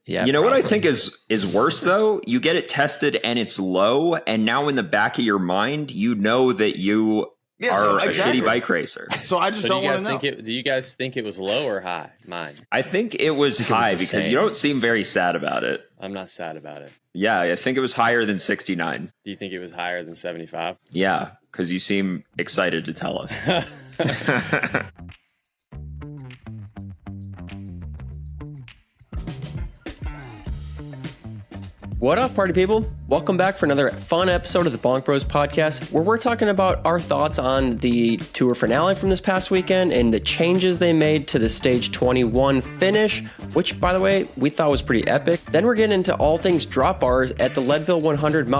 Yeah. You know what I think is worse though? You get it tested and it's low, and now in the back of your mind, you know that you are a shitty bike racer. So I just don't want to know. Do you guys think it was low or high? Mine. I think it was high because you don't seem very sad about it. I'm not sad about it. Yeah, I think it was higher than 69. Do you think it was higher than 75? Yeah, because you seem excited to tell us. What up, party people? Welcome back for another fun episode of the Bonk Bros podcast, where we're talking about our thoughts on the tour finale from this past weekend and the changes they made to the stage 21 finish, which, by the way, we thought was pretty epic. Then we're getting into all things drop bars at the Leadville 100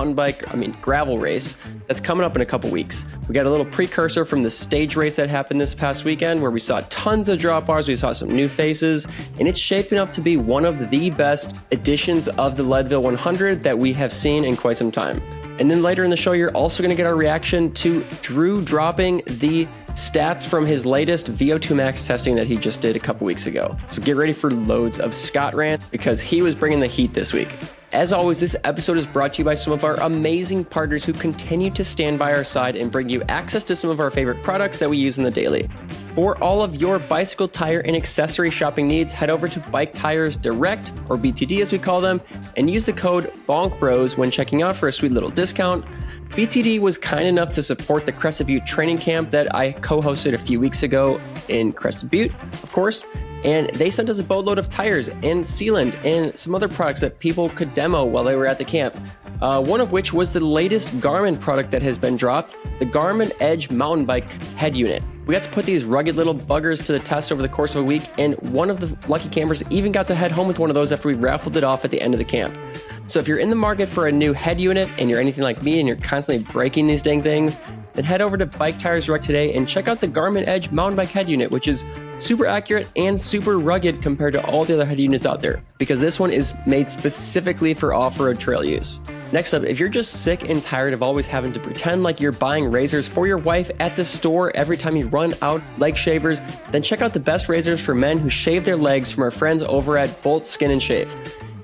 gravel race that's coming up in a couple weeks. We got a little precursor from the stage race that happened this past weekend, where we saw tons of drop bars, we saw some new faces, and it's shaping up to be one of the best editions of the Leadville 100 that we have seen in quite some time. And then later in the show, you're also going to get our reaction to Drew dropping the stats from his latest VO2 max testing that he just did a couple weeks ago. So get ready for loads of Scott rant, because he was bringing the heat this week. As always, this episode is brought to you by some of our amazing partners who continue to stand by our side and bring you access to some of our favorite products that we use in the daily. For all of your bicycle tire and accessory shopping needs, head over to Bike Tires Direct, or BTD as we call them, and use the code BonkBros when checking out for a sweet little discount. BTD was kind enough to support the Crested Butte training camp that I co-hosted a few weeks ago in Crested Butte, of course, and they sent us a boatload of tires and sealant and some other products that people could demo while they were at the camp. One of which was the latest Garmin product that has been dropped, the Garmin Edge mountain bike head unit. We got to put these rugged little buggers to the test over the course of a week, and one of the lucky campers even got to head home with one of those after we raffled it off at the end of the camp. So if you're in the market for a new head unit and you're anything like me and you're constantly breaking these dang things, then head over to Bike Tires Direct today and check out the Garmin Edge mountain bike head unit, which is super accurate and super rugged compared to all the other head units out there, because this one is made specifically for off-road trail use. Next up, if you're just sick and tired of always having to pretend like you're buying razors for your wife at the store every time you run out leg shavers, then check out the best razors for men who shave their legs from our friends over at Bolt Skin and Shave.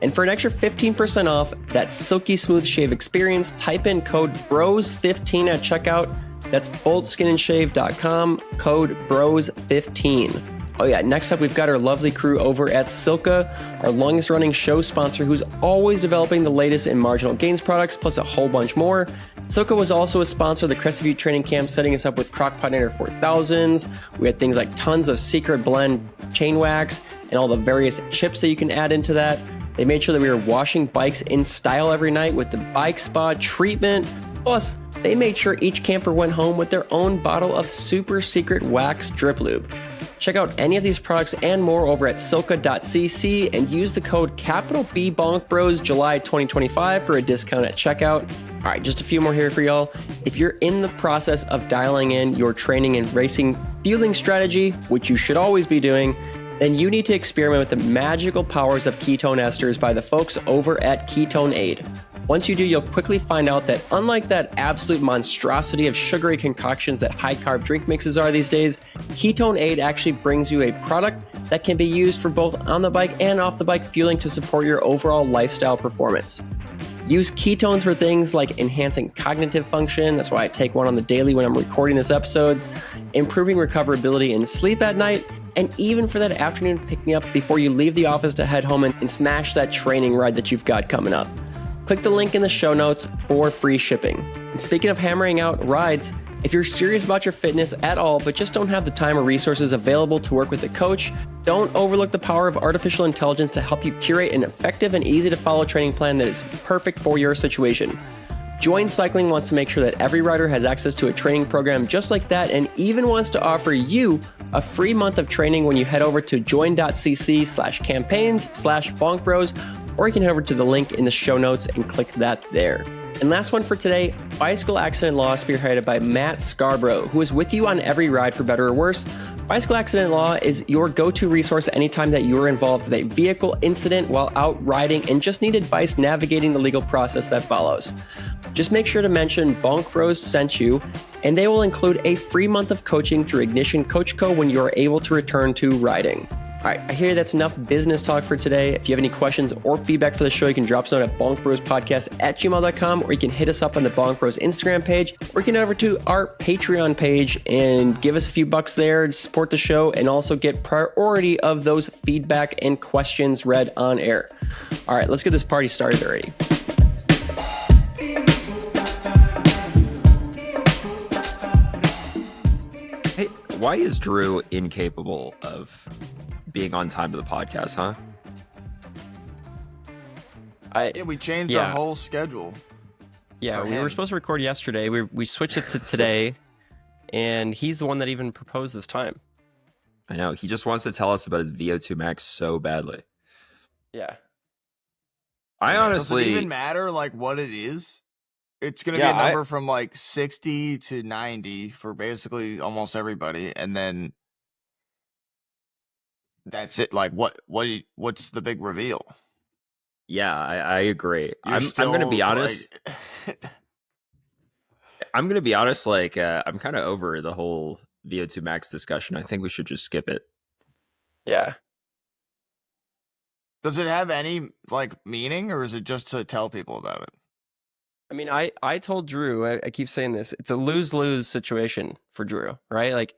And for an extra 15% off that silky smooth shave experience, type in code BROS15 at checkout. That's boltskinandshave.com, code BROS15. Oh yeah, next up we've got our lovely crew over at SILCA, our longest running show sponsor, who's always developing the latest in marginal gains products, plus a whole bunch more. SILCA was also a sponsor of the Crested Butte training camp, setting us up with Crockpotanator 4000s. We had things like tons of secret blend chain wax and all the various chips that you can add into that. They made sure that we were washing bikes in style every night with the bike spa treatment. Plus, they made sure each camper went home with their own bottle of super secret wax drip lube. Check out any of these products and more over at SILCA.cc and use the code B BonkBros July 2025 for a discount at checkout. All right, just a few more here for y'all. If you're in the process of dialing in your training and racing fueling strategy, which you should always be doing, then you need to experiment with the magical powers of ketone esters by the folks over at Ketone Aid. Once you do, you'll quickly find out that unlike that absolute monstrosity of sugary concoctions that high-carb drink mixes are these days, Ketone Aid actually brings you a product that can be used for both on the bike and off the bike fueling to support your overall lifestyle performance. Use ketones for things like enhancing cognitive function. That's why I take one on the daily when I'm recording these episodes, improving recoverability and sleep at night, and even for that afternoon pick-me-up before you leave the office to head home and smash that training ride that you've got coming up. Click the link in the show notes for free shipping. And speaking of hammering out rides, if you're serious about your fitness at all but just don't have the time or resources available to work with a coach, don't overlook the power of artificial intelligence to help you curate an effective and easy to follow training plan that is perfect for your situation. Join Cycling wants to make sure that every rider has access to a training program just like that, and even wants to offer you a free month of training when you head over to join.cc/campaigns/bonkbros, or you can head over to the link in the show notes and click that there. And last one for today, bicycle accident law spearheaded by Matt Scarborough, who is with you on every ride for better or worse. Bicycle accident law is your go-to resource anytime that you are involved with a vehicle incident while out riding and just need advice navigating the legal process that follows. Just make sure to mention Bonk Bros sent you, and they will include a free month of coaching through Ignition Coach Co when you are able to return to riding. All right, I hear that's enough business talk for today. If you have any questions or feedback for the show, you can drop us a note at bonkbrospodcast@gmail.com, or you can hit us up on the Bonk Bros Instagram page, or you can head over to our Patreon page and give us a few bucks there to support the show and also get priority of those feedback and questions read on air. All right, let's get this party started already. Hey, why is Drew incapable of being on time to the podcast, huh? Yeah, we changed our whole schedule. Yeah, we were supposed to record yesterday. We switched it to today, and he's the one that even proposed this time. I know. He just wants to tell us about his VO2 max so badly. Yeah. I honestly... Does it even matter, like, what it is? It's going to be a number from, like, 60 to 90 for basically almost everybody, and then that's it. Like, what's the big reveal? Yeah, I agree. I'm going to be honest. I'm going to be honest. Like, I'm kind of over the whole VO2 max discussion. I think we should just skip it. Yeah. Does it have any, like, meaning, or is it just to tell people about it? I mean, I told Drew, I keep saying this, it's a lose-lose situation for Drew, right? Like,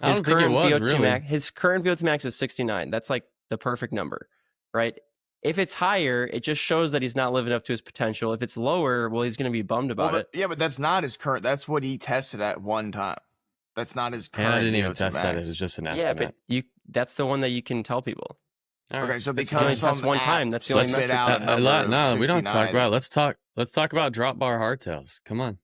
I don't think it was, really. His current VO2 max is 69. That's like the perfect number, right? If it's higher, it just shows that he's not living up to his potential. If it's lower, well, he's going to be bummed about it. Yeah, but that's not his current. That's what he tested at one time. That's not his current. I didn't even VO2 test max. that. It was just an estimate. Yeah, but that's the one that you can tell people. Okay, so That's because that's one time. That's the only spit metric. out a number No, of we don't talk 69. about. Let's talk about drop bar hardtails. Come on.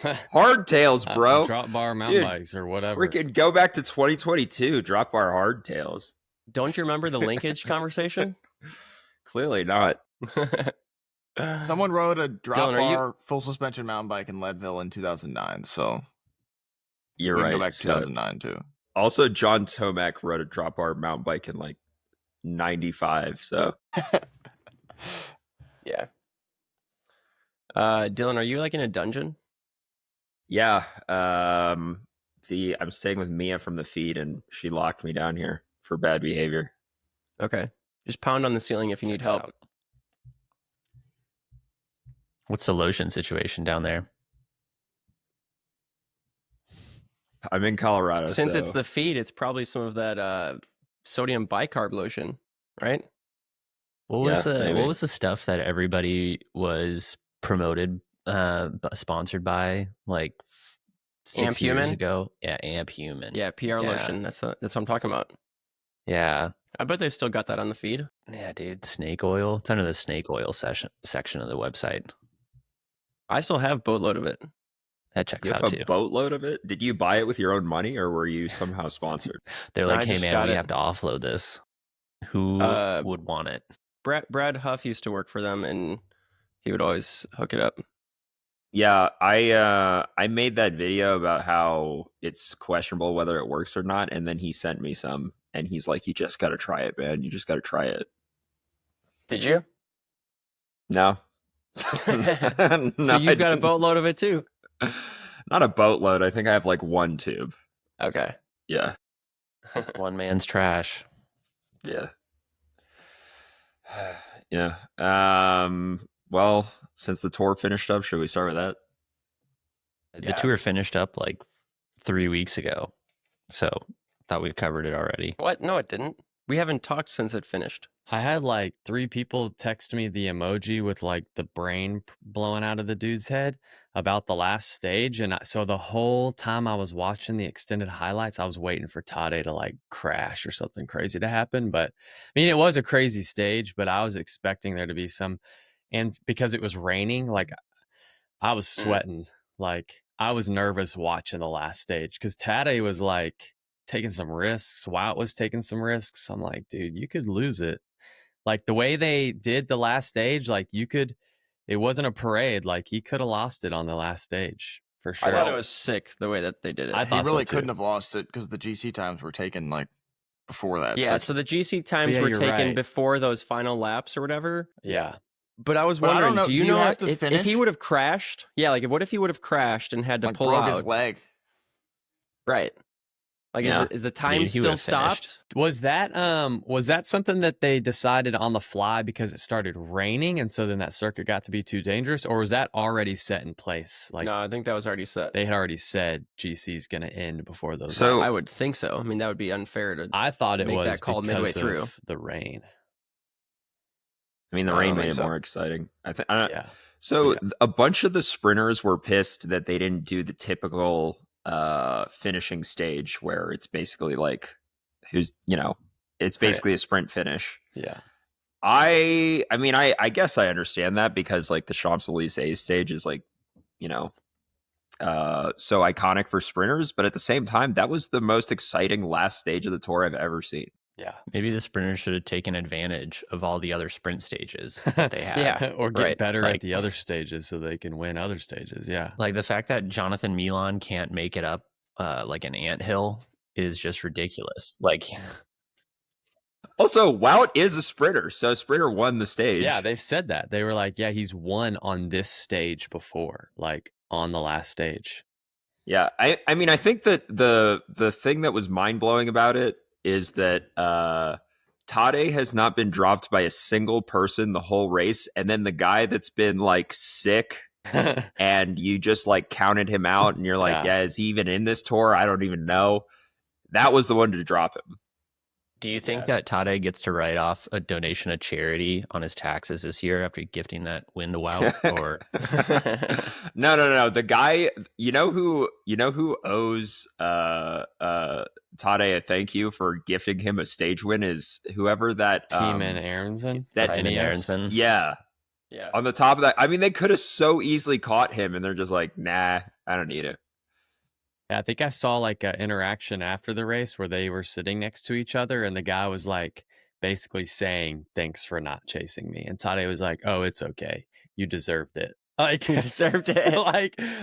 Hardtails, bro. Drop bar mountain Dude, bikes or whatever. Freaking go back to 2022. Drop our hardtails. Don't you remember the linkage conversation? Clearly not. Someone rode a drop Dylan, bar full suspension mountain bike in Leadville in 2009. So You're we can right. go back to 2009 too. Also, John Tomac rode a drop bar mountain bike in like 95. So Yeah. Dylan, are you like in a dungeon? yeah, I'm staying with Mia from the feed, and she locked me down here for bad behavior. Okay. Just pound on the ceiling if you need help. What's the lotion situation down there? I'm in Colorado. Since so it's the feed, it's probably some of that sodium bicarb lotion, right? What was the stuff that everybody was promoted, sponsored by, like 6 Amp years Human? ago? Yeah, Amp Human. Yeah, PR lotion. That's what I'm talking about. Yeah. I bet they still got that on the feed. Yeah, dude. Snake oil. It's under the snake oil section of the website. I still have boatload of it. That checks you out have too. a boatload of it. Did you buy it with your own money, or were you somehow sponsored? They're No, like, I hey just man, got we it. have to offload this. Who would want it? Brad Huff used to work for them, and he would always hook it up. Yeah, I made that video about how it's questionable whether it works or not, and then he sent me some, and he's like, "You just got to try it, man. You just got to try it." Did you? No. So you've got a boatload of it too. Not a boatload. I think I have like one tube. Okay. Yeah. One man's trash. Yeah. Yeah. Well, since the tour finished up, should we start with that? The tour finished up like 3 weeks ago. So thought we covered it already. What? No, it didn't. We haven't talked since it finished. I had like 3 people text me the emoji with like the brain blowing out of the dude's head about the last stage. And so the whole time I was watching the extended highlights, I was waiting for Tade to like crash or something crazy to happen. But I mean, it was a crazy stage, but I was expecting there to be some, and because it was raining, like I was sweating, like I was nervous watching the last stage because Tade was like taking some risks. Wout was taking some risks. I'm like, dude, you could lose it. Like the way they did the last stage, like it wasn't a parade. Like he could have lost it on the last stage for sure. I thought it was sick the way that they did it. I He thought so, really too. couldn't have lost it because the GC times were taken like before that. Yeah, so the GC times Yeah, were you're taken right. before those final laps or whatever. Yeah. But I was But I wondering, don't know, do you do you know have to if he finish? would have crashed? Yeah, like what if he would have crashed and had to like pull broke out? his leg. Right. Like, Yeah. is the time He still would've finished. stopped? Was that something that they decided on the fly because it started raining and so then that circuit got to be too dangerous, or was that already set in place? Like No, I think that was already set. they had already said GC's going to end before those. So- last- I would think so. I mean, that would be unfair to. I thought it make was that call midway because through. of the rain. I mean, the I rain don't made think it so. more exciting. Yeah. So Yeah. a bunch of the sprinters were pissed that they didn't do the typical finishing stage where it's basically like it's basically a sprint finish. Yeah. I mean I guess I understand that because like the Champs-Élysées stage is like, so iconic for sprinters, but at the same time that was the most exciting last stage of the tour I've ever seen. Yeah. Maybe the sprinters should have taken advantage of all the other sprint stages that they had. Yeah. Or get Right. better Like- at the other stages so they can win other stages. Yeah. Like the fact that Jonathan Milan can't make it up like an anthill is just ridiculous. Like, Also, Wout is a sprinter, so sprinter won the stage. Yeah, they said that. They were like, yeah, he's won on this stage before, like on the last stage. Yeah, I mean, I think that the thing that was mind blowing about it is that Tade has not been dropped by a single person the whole race, and then the guy that's been like sick and you just like counted him out, and you're like, Yeah. yeah, is he even in this tour? I don't even know. That was the one to drop him. do you think that Tade gets to write off a donation of charity on his taxes this year after gifting that win to Wout? Or No. The guy, you know who owes Tade a thank you for gifting him a stage win is whoever that Team and Aronson? that- Simon NES? Aronson? yeah. Yeah. On the top of that, I mean, they could have so easily caught him, and they're just like, nah, I don't need it. Yeah, I think I saw like an interaction after the race where they were sitting next to each other and the guy was like basically saying, thanks for not chasing me. And Tade was like, oh, it's okay. You deserved it. Like, You deserved it.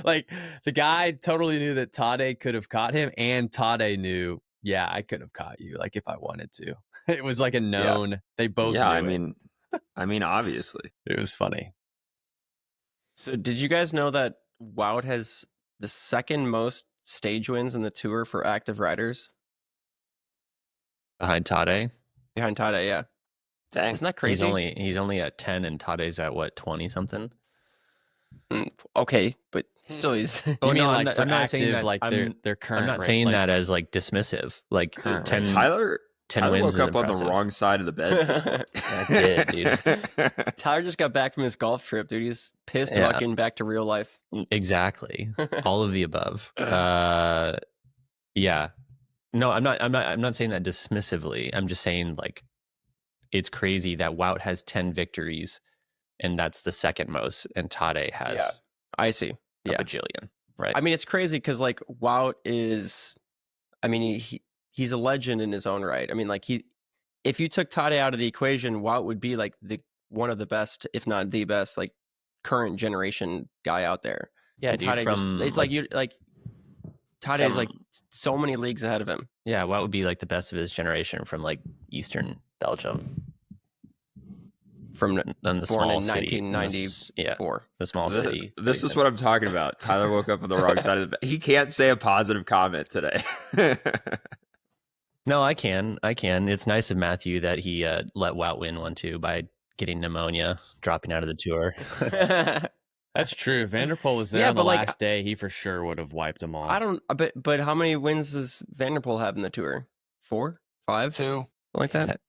like the guy totally knew that Tade could have caught him, and Tade knew, yeah, I could have caught you, like if I wanted to. It was like a known. They both Yeah, knew I mean, obviously. it was funny. So, did you guys know that Wout has the second most stage wins in the tour for active riders Behind Tade? behind Tade? Yeah, Dang. isn't that crazy? He's only at 10 and Tade's at what, 20 something? Okay, but still, he's. Oh, no, like for I'm not saying active, that. like their current. I'm not rate, saying like, that as like dismissive. Like Current 10, race. Tyler 10 wins woke is up on the impressive. wrong side of the bed. This morning. I did, dude. Tyler just got back from his golf trip, dude. He's pissed Yeah. about getting back to real life. Exactly. All of the above. Yeah. No, I'm not saying that dismissively. I'm just saying like it's crazy that Wout has 10 victories and that's the second most, and Tade has Yeah. I see. a Yeah. bajillion. Right. I mean, it's crazy because like Wout is, I mean, he's a legend in his own right. I mean, like if you took Tade out of the equation, Wout would be like one of the best, if not the best, like current generation guy out there. yeah, And dude, Tade from it's like you like Tade is like so many leagues ahead of him. yeah, Wout would be like the best of his generation from like Eastern Belgium. From On the born small in city. 1994. The small city. This is what I'm talking about. Tyler woke up on the wrong side of the bed. He can't say a positive comment today. No, I can. It's nice of Matthew that he let Wout win one too by getting pneumonia, dropping out of the tour. That's true. If Vanderpool was there Yeah, on the but, like, last day, he for sure would have wiped them all. I don't. But how many wins does Vanderpool have in the tour? 4, 5, 2. something like that.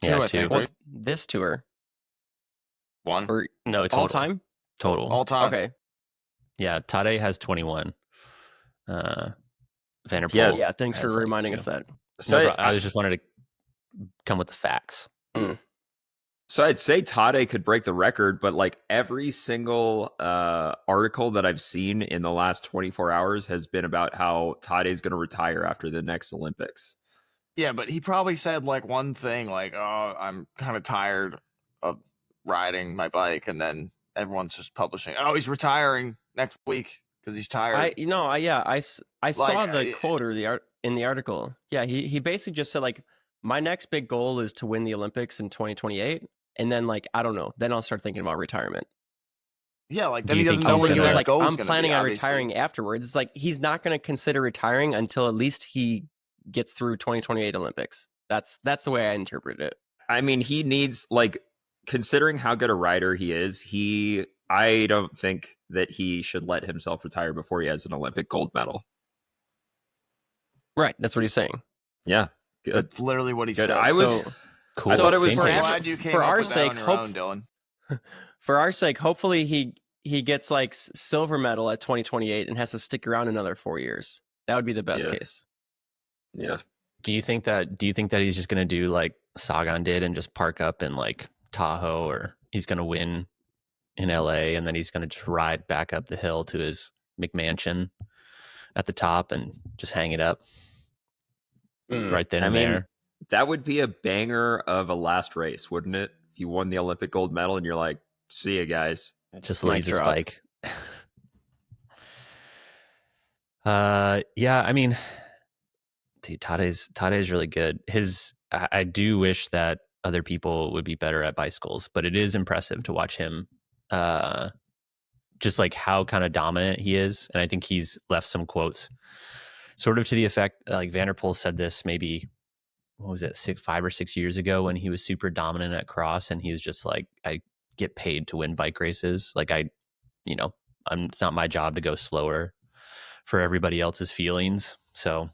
Yeah, I two. think, Well, right? this tour 1. or No, total. all time? Total. All time. Okay. Yeah, Tade has 21. Vanderpool. Yeah. Thanks for has, like, reminding 2. us that. So I was just wanted to come with the facts. So I'd say Tade could break the record, but like every single article that I've seen in the last 24 hours has been about how Tade is going to retire after the next Olympics. Yeah, but he probably said like one thing, like, "Oh, I'm kind of tired of riding my bike," and then everyone's just publishing, "Oh, he's retiring next week because he's tired." I saw Like, the quote or in the article. Yeah, he basically just said like, my next big goal is to win the Olympics in 2028, and then like I don't know, then I'll start thinking about retirement. Yeah, like then Do he you think doesn't know he's what gonna- his he was like, goal is I'm gonna planning be, on obviously. retiring afterwards. It's like he's not going to consider retiring until at least he gets through 2028 Olympics. That's the way I interpret it. I mean, he needs, like, considering how good a rider he is, I don't think that he should let himself retire before he has an Olympic gold medal. Right. That's what he's saying. Yeah. Good. That's literally what he Good. said. I was So- Cool. I thought it was Same I'm page. glad you came for up our with that sake, on your own, Dylan. For our sake, hopefully he gets like silver medal at 2028 and has to stick around another 4 years. That would be the best Yeah. case. Yeah. Do you think that he's just going to do like Sagan did and just park up in like Tahoe, or he's going to win in LA and then he's going to just ride back up the hill to his McMansion at the top and just hang it up right then I and mean, there? that would be a banger of a last race, wouldn't it? If you won the Olympic gold medal and you're like, see you guys. Just Mic leave his drop. bike. Yeah, I mean, dude, Tade's really good. I do wish that other people would be better at bicycles, but it is impressive to watch him just like how kind of dominant he is. And I think he's left some quotes sort of to the effect, like Vanderpool said this maybe, what was it, 5 or 6 years ago when he was super dominant at cross, and he was just like, I get paid to win bike races. Like it's not my job to go slower for everybody else's feelings. So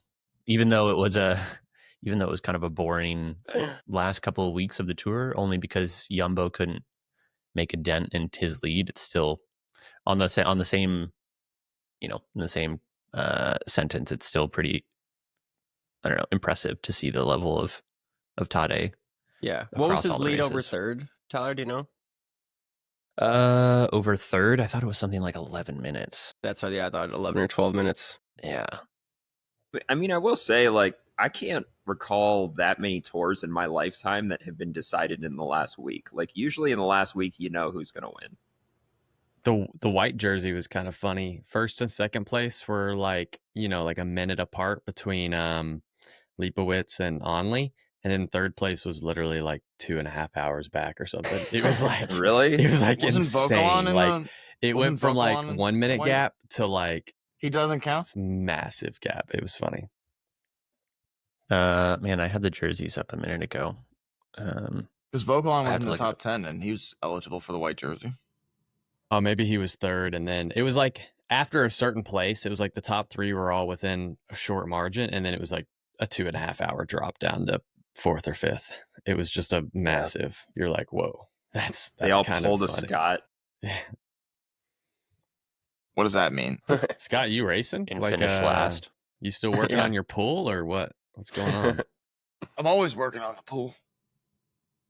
even though it was kind of a boring last couple of weeks of the tour, only because Jumbo couldn't make a dent in his lead, it's still on the same, in the same sentence, it's still pretty, I don't know, impressive to see the level of Tade. Yeah. What was Across his all the lead over races. third? Tyler, do you know? Over third, I thought it was something like 11 minutes. That's why I thought 11 or 12 minutes. Yeah. But, I mean, I will say, like, I can't recall that many tours in my lifetime that have been decided in the last week. Like, usually in the last week, you know who's going to win. The white jersey was kind of funny. First and second place were like a minute apart between Leibowitz and Onley, and then third place was literally like 2.5 hours back or something. It was like Really? it was like Wasn't insane. Vokalon in Like it went wasn't from like Vokalon 1 minute white? gap to like He doesn't count. this massive gap. It was funny. Man, I had the jerseys up a minute ago. Because Vokalon I was have in to the look top 10 and he was eligible for the white jersey. Oh, maybe he was third, and then it was like after a certain place, it was like the top three were all within a short margin, and then it was like a 2.5 hour drop down to fourth or fifth. It was just a massive. You're like, whoa, that's They all kind pulled of a funny. Scott. What does that mean? Scott, you racing? And finished last. You still working Yeah. on your pool or what? What's going on? I'm always working on the pool.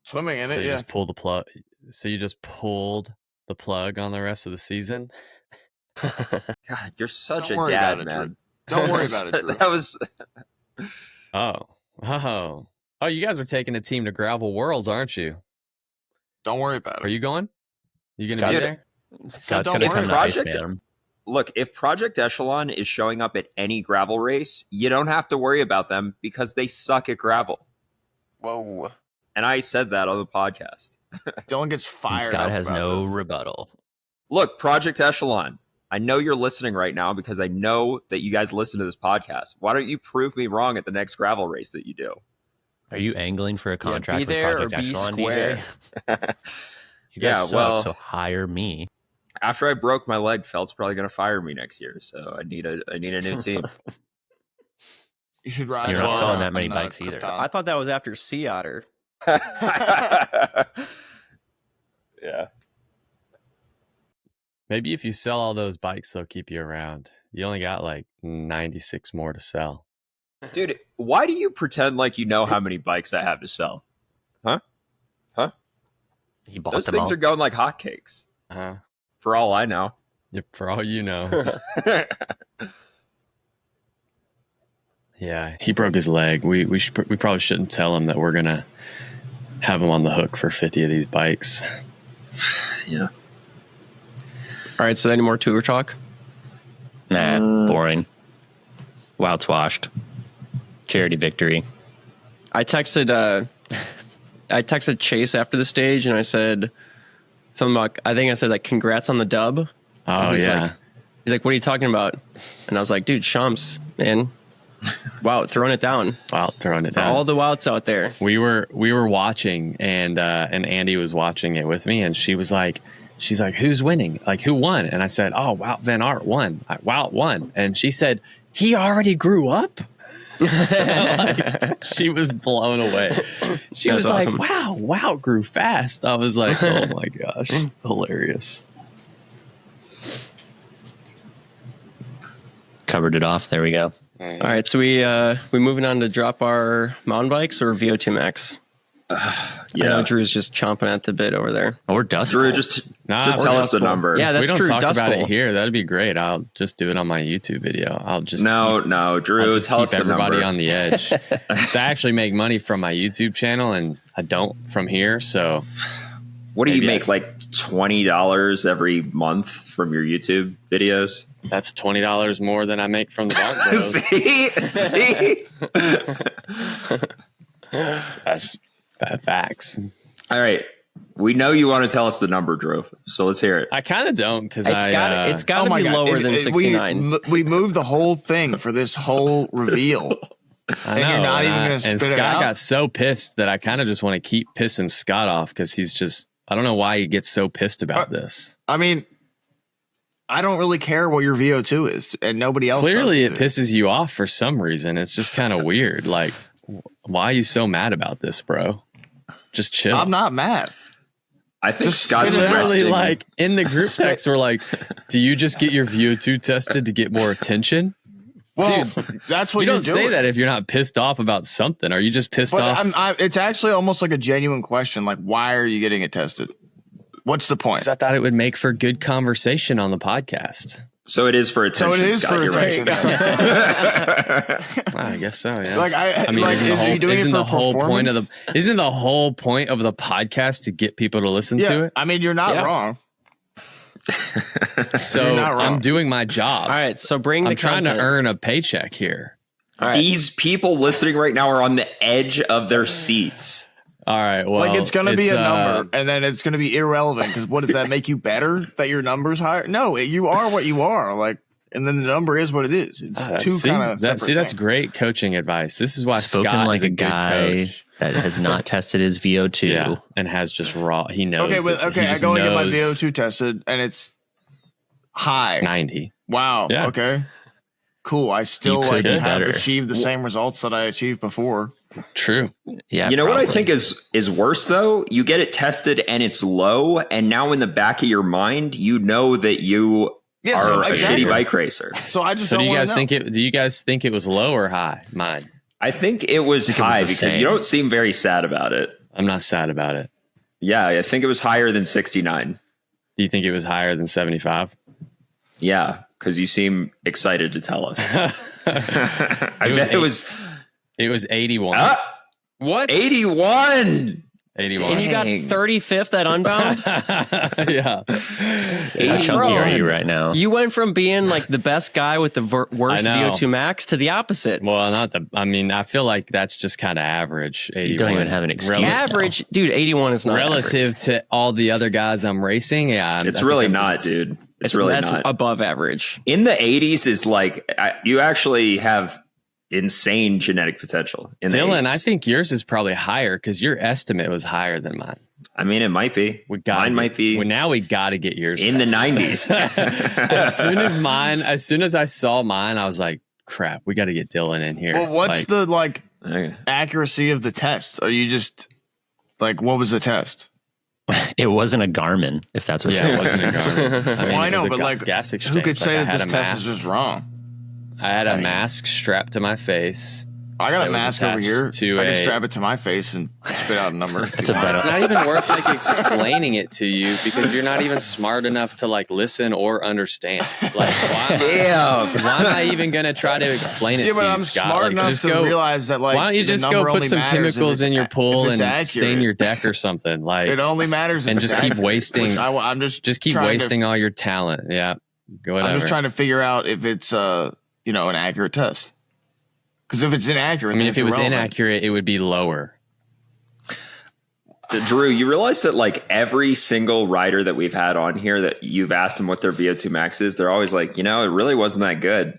Swimming in So it, you yeah. just pull the plug. So you just pulled the plug on the rest of the season. God, you're such Don't a worry dad, about it, man. Drew. Don't worry about it, Drew. That was Oh, you guys are taking a team to Gravel Worlds, aren't you? Don't worry about it. Are you going? You gonna Scott- be there? Scott's don't gonna worry. come to Project- Iceman. look, if Project Echelon is showing up at any gravel race, you don't have to worry about them because they suck at gravel. Whoa. And I said that on the podcast. Dylan gets And fired Scott up has about no this. rebuttal. Look, Project Echelon, I know you're listening right now because I know that you guys listen to this podcast. Why don't you prove me wrong at the next gravel race that you do? Are you angling for a contract be with there or Project be Echelon, square. DJ? You guys Yeah, suck, well- so hire me. After I broke my leg, Felt's probably going to fire me next year, so I need a new team. You should ride You're it not on, selling that many on, bikes either. Krypton. I thought that was after Sea Otter. Yeah. Maybe if you sell all those bikes, they'll keep you around. You only got like 96 more to sell. Dude, why do you pretend like you know how many bikes I have to sell? He bought Those them things all. are going like hotcakes, Huh? for all I know. Yep, for all you know. Yeah, he broke his leg. We probably shouldn't tell him that we're gonna have him on the hook for 50 of these bikes. Yeah. All right, so any more tour talk? Nah, boring. Wild's washed. Charity victory. I texted Chase after the stage and I said, something about, I think I said like, congrats on the dub. Oh, yeah. He's like, what are you talking about? And I was like, dude, Shams, man. Wow, throwing it down. Wow, throwing it For down. all the wouts out there. We were watching, and Andy was watching it with me, and she's like, who's winning? Like, who won? And I said, oh, Wout Van Aert won. Wout won. And she said, he already grew up? Like, she was blown away. She was awesome. like, wow, Wout grew fast. I was like, oh my gosh, hilarious. Covered it off. There we go. All right, so we moving on to drop our mountain bikes or VO2 max? I know Drew's just chomping at the bit over there. Or Dust Drew, Bowl. just tell us the number. Yeah, that's we don't true. talk Dust about Bowl. it here. That'd be great. I'll just do it on my YouTube video. I'll just No, Drew, I'll just tell us keep the everybody number. on the edge. So I actually make money from my YouTube channel, and I don't from here. So What do you maybe make, like $20 every month from your YouTube videos? that's $20 more than I make from the Bonk Bros. See? That's facts. All right. We know you want to tell us the number, Drew. So let's hear it. I kind of don't because It's got to be lower than 69. We moved the whole thing for this whole reveal. I know, and you're not even going to and spit it Scott out? got so pissed that I kind of just want to keep pissing Scott off because he's just, I don't know why he gets so pissed about this. I mean, I don't really care what your VO2 is, and nobody else Clearly it does. pisses you off for some reason. It's just kind of weird. Like, why are you so mad about this, bro? Just chill. I'm not mad. I think Just Scott's spit it out. Literally, resting. like in the group text, we're like, "Do you just get your VO2 tested to get more attention?" Well, that's what You you're don't say doing. that if you're not pissed off about something. Are you just pissed But off? it's actually almost like a genuine question. Like, why are you getting it tested? What's the point? 'Cause I thought it would make for good conversation on the podcast. So it is for attention, So it is Scott. for You're right. attention. Well, I guess so. Yeah. Like, I mean, isn't is he doing it isn't for the whole point of performance? isn't the whole point of the podcast to get people to listen to Yeah, it? I mean, you're not Yeah. wrong. So You're not wrong. I'm doing my job. All right, so bring the I'm trying to content. earn a paycheck here. All right. These people listening right now are on the edge of their seats. All right. Well, Like, it's going to be a uh, number, and then it's going to be irrelevant, because what does that make you better that your number's higher? No, you are what you are. Like, and then the number is what it is. It's two kind of that's great coaching advice. This is why Spoken Scott like is a a good guy coach. that has not tested his VO2. Yeah, and has just raw. He knows. Okay, this. but He okay, I just go and get my knows VO2 tested, and it's high. 90. Wow. Yeah. Okay. Cool. I still You could like do have better. achieved the same results that I achieved before. True. Yeah, You know what I probably. think is worse though? You get it tested and it's low, and now in the back of your mind, you know that you Yeah, are so a exactly. shitty bike racer. So I just So don't do you wanna guys know. think it? Do you guys think it was low or high? Mine. I think it was high the because same. you don't seem very sad about it. I'm not sad about it. Yeah, I think it was higher than 69. Do you think it was higher than 75? Yeah, because you seem excited to tell us. I was bet it was It was 81. What? 81. 81. And you got Dang. 35th at Unbound? Yeah. How chunky Bro. are you right now? You went from being like the best guy with the worst I know. VO2 max to the opposite. Well, not the. I mean, I feel like that's just kind of average. 81. don't even have an excuse. Relative, Average, dude, 81 is not relative to all the other guys I'm racing. Yeah, It's I think really I'm not, just- dude. It's really that's not. above average. In the 80s is like, you actually have insane genetic potential. In the Dylan, 80s. I think yours is probably higher because your estimate was higher than mine. I mean, it might be. Mine might be Well, now we got to get yours in the tested. 90s. As soon as I saw mine, I was like, "Crap, we got to get Dylan in here." Well, what's Like, the accuracy of the test? Are you just like, what was the test? It wasn't a Garmin, if that's what Yeah, you're it wasn't a Garmin. I mean, Well, I it know, was a but like, gas exchange. who could Like, say I that had this a test mask. is just wrong? I had a mask strapped to my face. I got That a was mask over attached here. to I can a- strap it to my face and spit out a number. if It's you a want. better- It's not even worth like explaining it to you because you're not even smart enough to like listen or understand. Like, why am I even gonna try to explain it Yeah, to but you, I'm Scott? smart Like, enough just to go. realize that, like, Why don't you the just go number put only some matters if chemicals it's in your if pool it's and accurate. stain your deck or something? Like, It only matters if and it's just keep accurate, wasting. which I'm just Just keep trying to- wasting all your talent. Yeah, go whatever. I'm just trying to figure out if it's an accurate test. Because if it's inaccurate, I mean, then if it's it was irrelevant. inaccurate, it would be lower. Drew, you realize that like every single rider that we've had on here that you've asked them what their VO2 max is, they're always like, it really wasn't that good.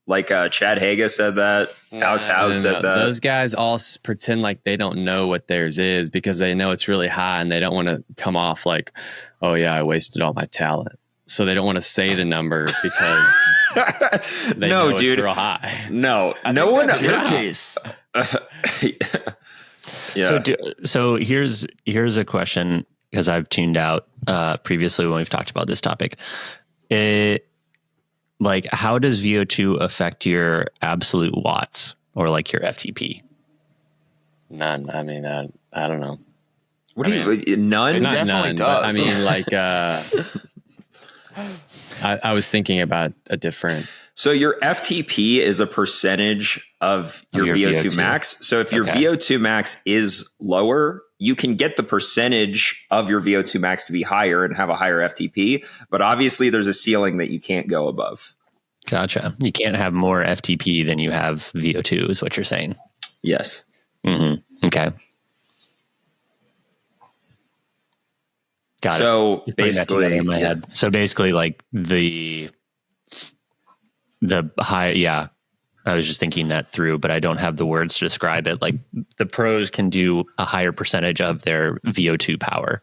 Like Chad Haga said that. Alex Howe said that. Those guys all pretend like they don't know what theirs is because they know it's really high and they don't want to come off like, oh yeah, I wasted all my talent. So they don't want to say the number because they know it's real high. No one. That's your case. Yeah. So here's a question, because I've tuned out previously when we've talked about this topic. How does VO2 affect your absolute watts or like your FTP? None. I mean, I don't know. What do you? None. Not definitely none. does. But, I mean, like, I was thinking about a different. So your FTP is a percentage of your VO2 max. So if your VO2 max is lower, you can get the percentage of your VO2 max to be higher and have a higher FTP. But obviously there's a ceiling that you can't go above. Gotcha. You can't have more FTP than you have VO2 is what you're saying. Yes. Mm-hmm. Okay. Got it. So basically, in my head. So basically like the high, yeah, I was just thinking that through, but I don't have the words to describe it. Like the pros can do a higher percentage of their VO2 power.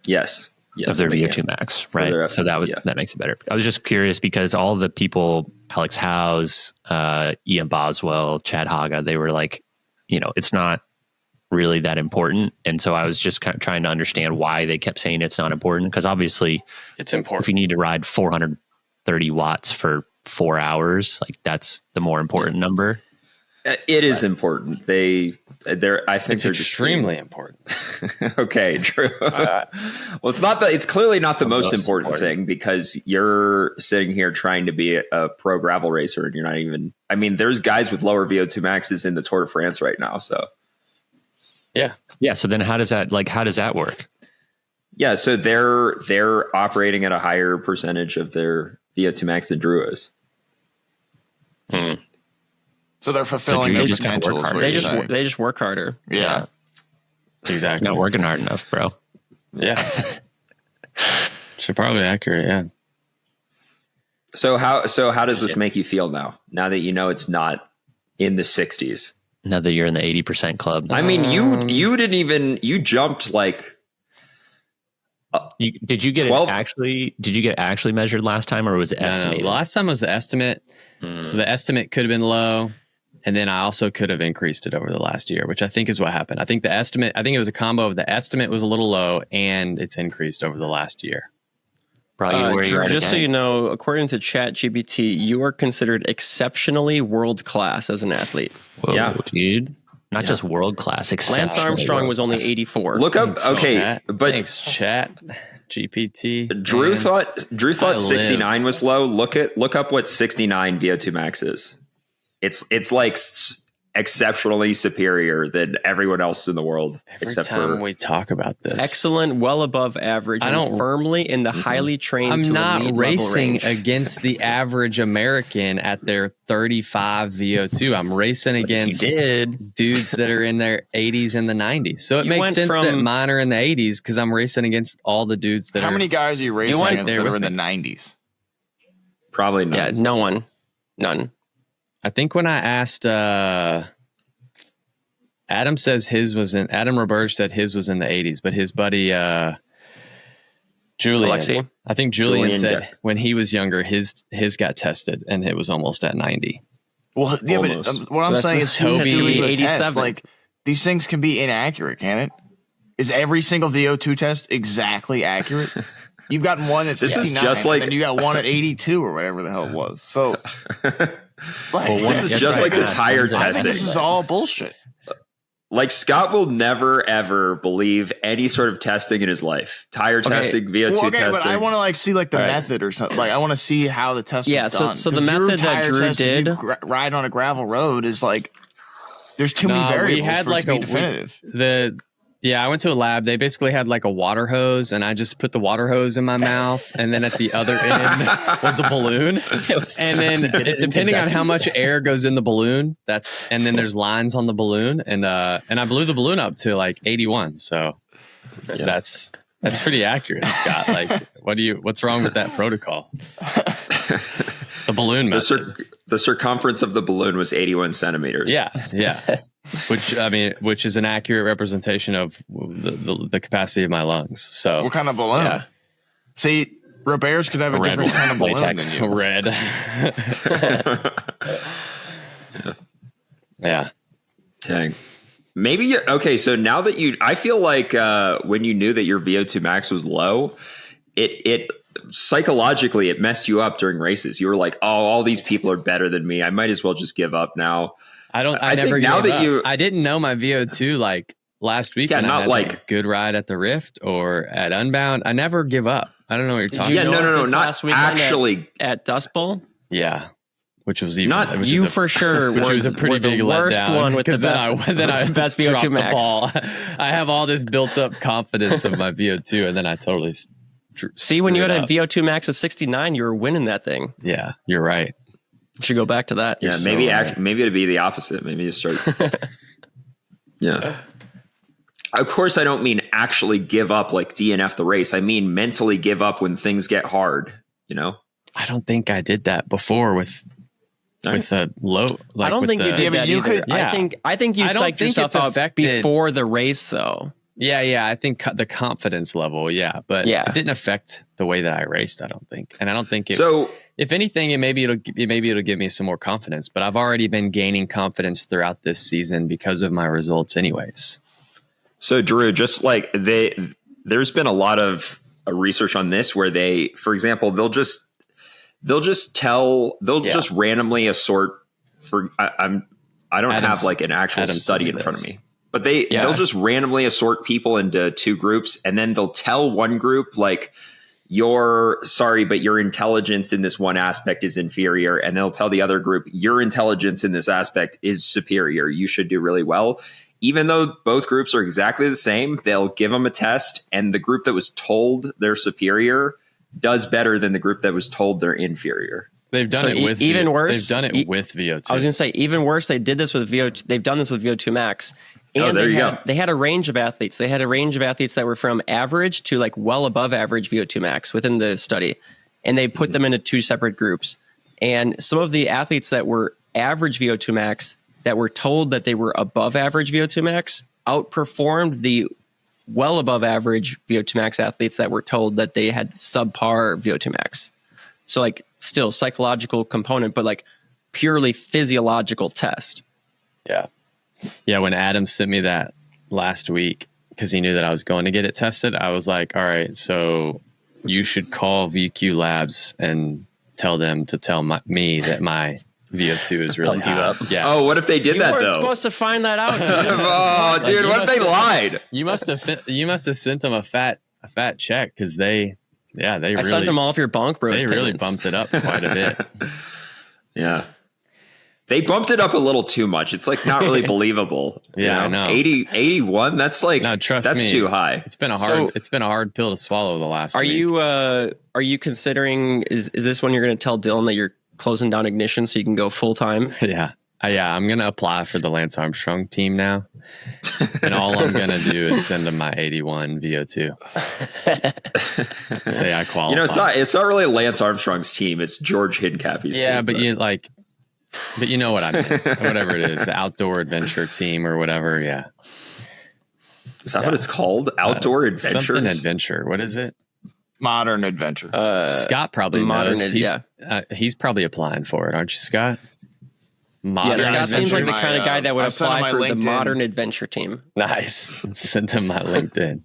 Yes. Of their VO2 max, right? So that makes it better. I was just curious because all the people, Alex Howes, Ian Boswell, Chad Haga, they were like, it's not really that important. And so I was just kind of trying to understand why they kept saying it's not important. Because obviously it's important. If you need to ride 430 watts for 4 hours, like that's the more important number. It is important. I think it's extremely important. Okay, Drew. Well, it's clearly not the most important thing because you're sitting here trying to be a pro gravel racer and you're not even. I mean, there's guys with lower VO2 maxes in the Tour de France right now. So yeah. So then how does that work? Yeah, so they're operating at a higher percentage of their VO2 max than Drew is. So they're fulfilling their potential. They just work harder. Yeah. Exactly. Not working hard enough, bro. Yeah. Should probably accurate. Yeah. So how does this make you feel now that you know it's not in the 60s? Now that you're in the 80% club. I mean, you jumped like. Did you get actually measured last time, or was it estimated? No, last time was the estimate. So the estimate could have been low, and then I also could have increased it over the last year, which I think is what happened. I think it was a combo of the estimate was a little low and it's increased over the last year. Just so you know, according to ChatGPT, you are considered exceptionally world class as an athlete. Whoa, yeah, dude. Not just world class. Lance Armstrong was only 84. Look up. Thanks, Chat GPT. Drew thought 69 was low. Look up what 69 VO2 max is. It's like exceptionally superior than everyone else in the world. Every time we talk about this, excellent, well above average. Firmly in the highly trained. I'm not racing range. Against the average American at their 35 VO2. I'm racing against dudes that are in their 80s and the 90s. So it makes sense that mine are in the 80s because I'm racing against all the dudes that. How many guys are you racing against that are in the 90s? Probably none. Yeah, no one, none. I think when I asked, Adam Roberge said his was in the 80s, but his buddy, Julian, Alexi? I think Julian said when he was younger, his got tested and it was almost at 90. Well, yeah, but what I'm saying is Toby 87. Like these things can be inaccurate, can it? Is every single VO2 test exactly accurate? You've gotten one at 69, and you got one at 82 or whatever the hell it was. So, this is just like the tire testing. This is all bullshit. Like Scott will never ever believe any sort of testing in his life. Tire testing, VO2 testing. But I want to see the method or something. Like I want to see how the test was done. So the method that Drew did ride on a gravel road is like there's too many variables for it to be definitive. Yeah, I went to a lab. They basically had like a water hose, and I just put the water hose in my mouth, and then at the other end was a balloon. And then depending on how much air goes in the balloon, and then there's lines on the balloon, and I blew the balloon up to like 81. So that's pretty accurate, Scott. Like, what's wrong with that protocol? The balloon method. The circumference of the balloon was 81 centimeters. Yeah. Which is an accurate representation of the capacity of my lungs. So what kind of balloon? Yeah. See, Robert's could have a different kind of balloon than you. Red. Yeah. Dang. Maybe okay. So now that I feel like when you knew that your VO2 max was low, it psychologically it messed you up during races. You were like, oh, all these people are better than me. I might as well just give up now. I never gave up. I didn't know my VO2 like last week. Yeah, when not I had like a good ride at the Rift or at Unbound. I never give up. I don't know what you're talking about. Yeah, no, not last actually at Dust Bowl. Yeah. Which was even not you for sure. Which was a pretty big worst letdown. One with the best, then I best VO2 max. The ball. I have all this built up confidence of my VO2, and then I totally see when you had a VO2 max of 69, you were winning that thing. Yeah, you're right. You should go back to that. Yeah, maybe it'd be the opposite. Maybe you start. Yeah. Of course, I don't mean actually give up like DNF the race. I mean mentally give up when things get hard. You know. I don't think I did that before with a low. Like I don't think you did that either. Yeah. I think you psyched yourself out before the race, though. Yeah. I think the confidence level, but it didn't affect the way that I raced. I don't think, and I don't think it. So, if anything, maybe it'll give me some more confidence. But I've already been gaining confidence throughout this season because of my results, anyways. So, Drew, just like there's been a lot of research on this where they, for example, they'll just randomly assort for I don't have like an actual study in front of me, but they'll just randomly assort people into two groups, and then they'll tell one group like your intelligence in this one aspect is inferior, and they'll tell the other group your intelligence in this aspect is superior. You should do really well. Even though both groups are exactly the same, they'll give them a test, and the group that was told they're superior does better than the group that was told they're inferior. They've done it with even worse. They've done it with VO2. I was going to say even worse. They did this with VO2. They've done this with VO2 max. And there you go. They had a range of athletes. They had a range of athletes that were from average to like well above average VO2 max within the study, and they put them into two separate groups. And some of the athletes that were average VO2 max that were told that they were above average VO2 max outperformed the well above average VO2 max athletes that were told that they had subpar VO2 max. So like still psychological component, but like purely physiological test. Yeah. Yeah. When Adam sent me that last week, because he knew that I was going to get it tested, I was like, all right, so you should call VQ Labs and tell them to tell me that my VO2 is really high. Up. Yeah. Oh, what if they did that though? You weren't supposed to find that out. Oh, dude, what if they lied? You must have sent them a fat check because they really sent them all of your Bonk Bros. They really bumped it up quite a bit. Yeah. They bumped it up a little too much. It's like not really believable. Yeah, I know. 81, that's like that's me, too high. It's been a hard pill to swallow the last week. Are you considering is this when you're going to tell Dillman that you're closing down Ignition so you can go full time? Yeah. I'm going to apply for the Lance Armstrong team now. And all I'm going to do is send them my 81 VO2. Say I qualify. You know, it's not really Lance Armstrong's team. It's George Hincapie's team. Yeah, but you know what I mean. Whatever it is, the outdoor adventure team or whatever. Yeah. Is that what it's called? Outdoor adventures? Something adventure. What is it? Modern adventure. Scott probably knows. He's probably applying for it, aren't you, Scott? Scott seems like the kind of guy that would apply for the modern adventure team. Nice. Send him my LinkedIn.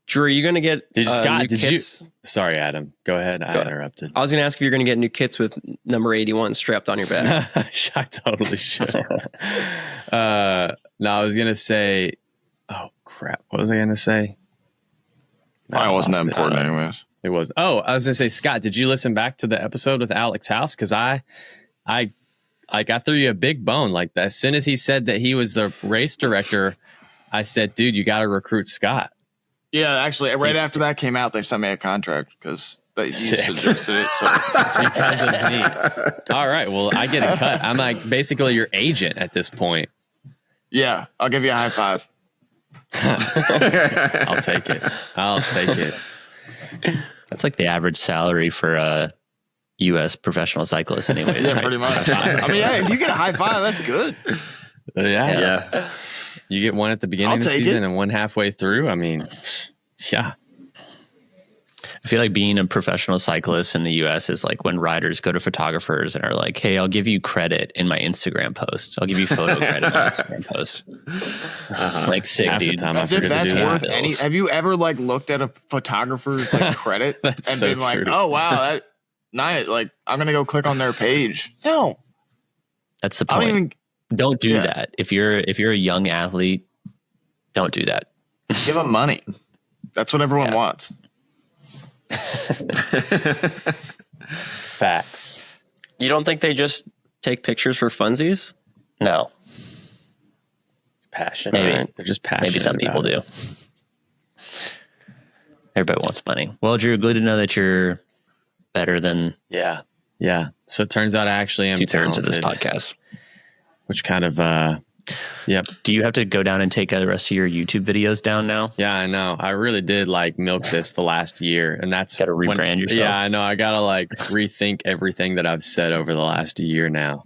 Drew, are you going to get kits? Sorry, Adam. Go ahead. I interrupted. I was going to ask if you're going to get new kits with number 81 strapped on your back. I totally should. No, I was going to say, oh, crap. What was I going to say? It wasn't that important anyways. It was. Oh, I was going to say, Scott, did you listen back to the episode with Alex House? Because I threw you a big bone like that. As soon as he said that he was the race director, I said, dude, you got to recruit Scott. Yeah, actually, right after that came out, they sent me a contract because you Sick. suggested it. So Because of me. All right. Well, I get a cut. I'm like basically your agent at this point. yeah, I'll give you a high five. I'll take it. That's like the average salary for a U.S. professional cyclist, anyways. Yeah, right? pretty much. I mean, yeah, if you get a high five, that's good. Yeah. You get one at the beginning I'll of the take season it. and one halfway through. I mean, yeah. I feel like being a professional cyclist in the U.S. is like when riders go to photographers and are like, hey, I'll give you credit in my Instagram post. I'll give you photo credit in my Instagram post. Like sick, Half the dude. time I As if forget to that's do worth that. any. Have you ever like looked at a photographer's like credit and That's so been like, true. oh wow, that nice. Like I'm gonna go click on their page. No, That's the I point. don't even Don't do Yeah. that. If you're a young athlete, don't do that. give them money. That's what everyone wants. Facts. You don't think they just take pictures for funsies? No, Passionate. Maybe. Right? They're just passionate. maybe some people about it. do. Everybody wants money. Well, Drew, good to know that you're better than Yeah. Yeah. So it turns out I actually am 2/3 of this talented, podcast. which kind of, yep. Do you have to go down and take the rest of your YouTube videos down now? Yeah, I know. I really did like milk this the last year, and that's Gotta when- rebrand yourself. Yeah, I know. I gotta like rethink everything that I've said over the last year now.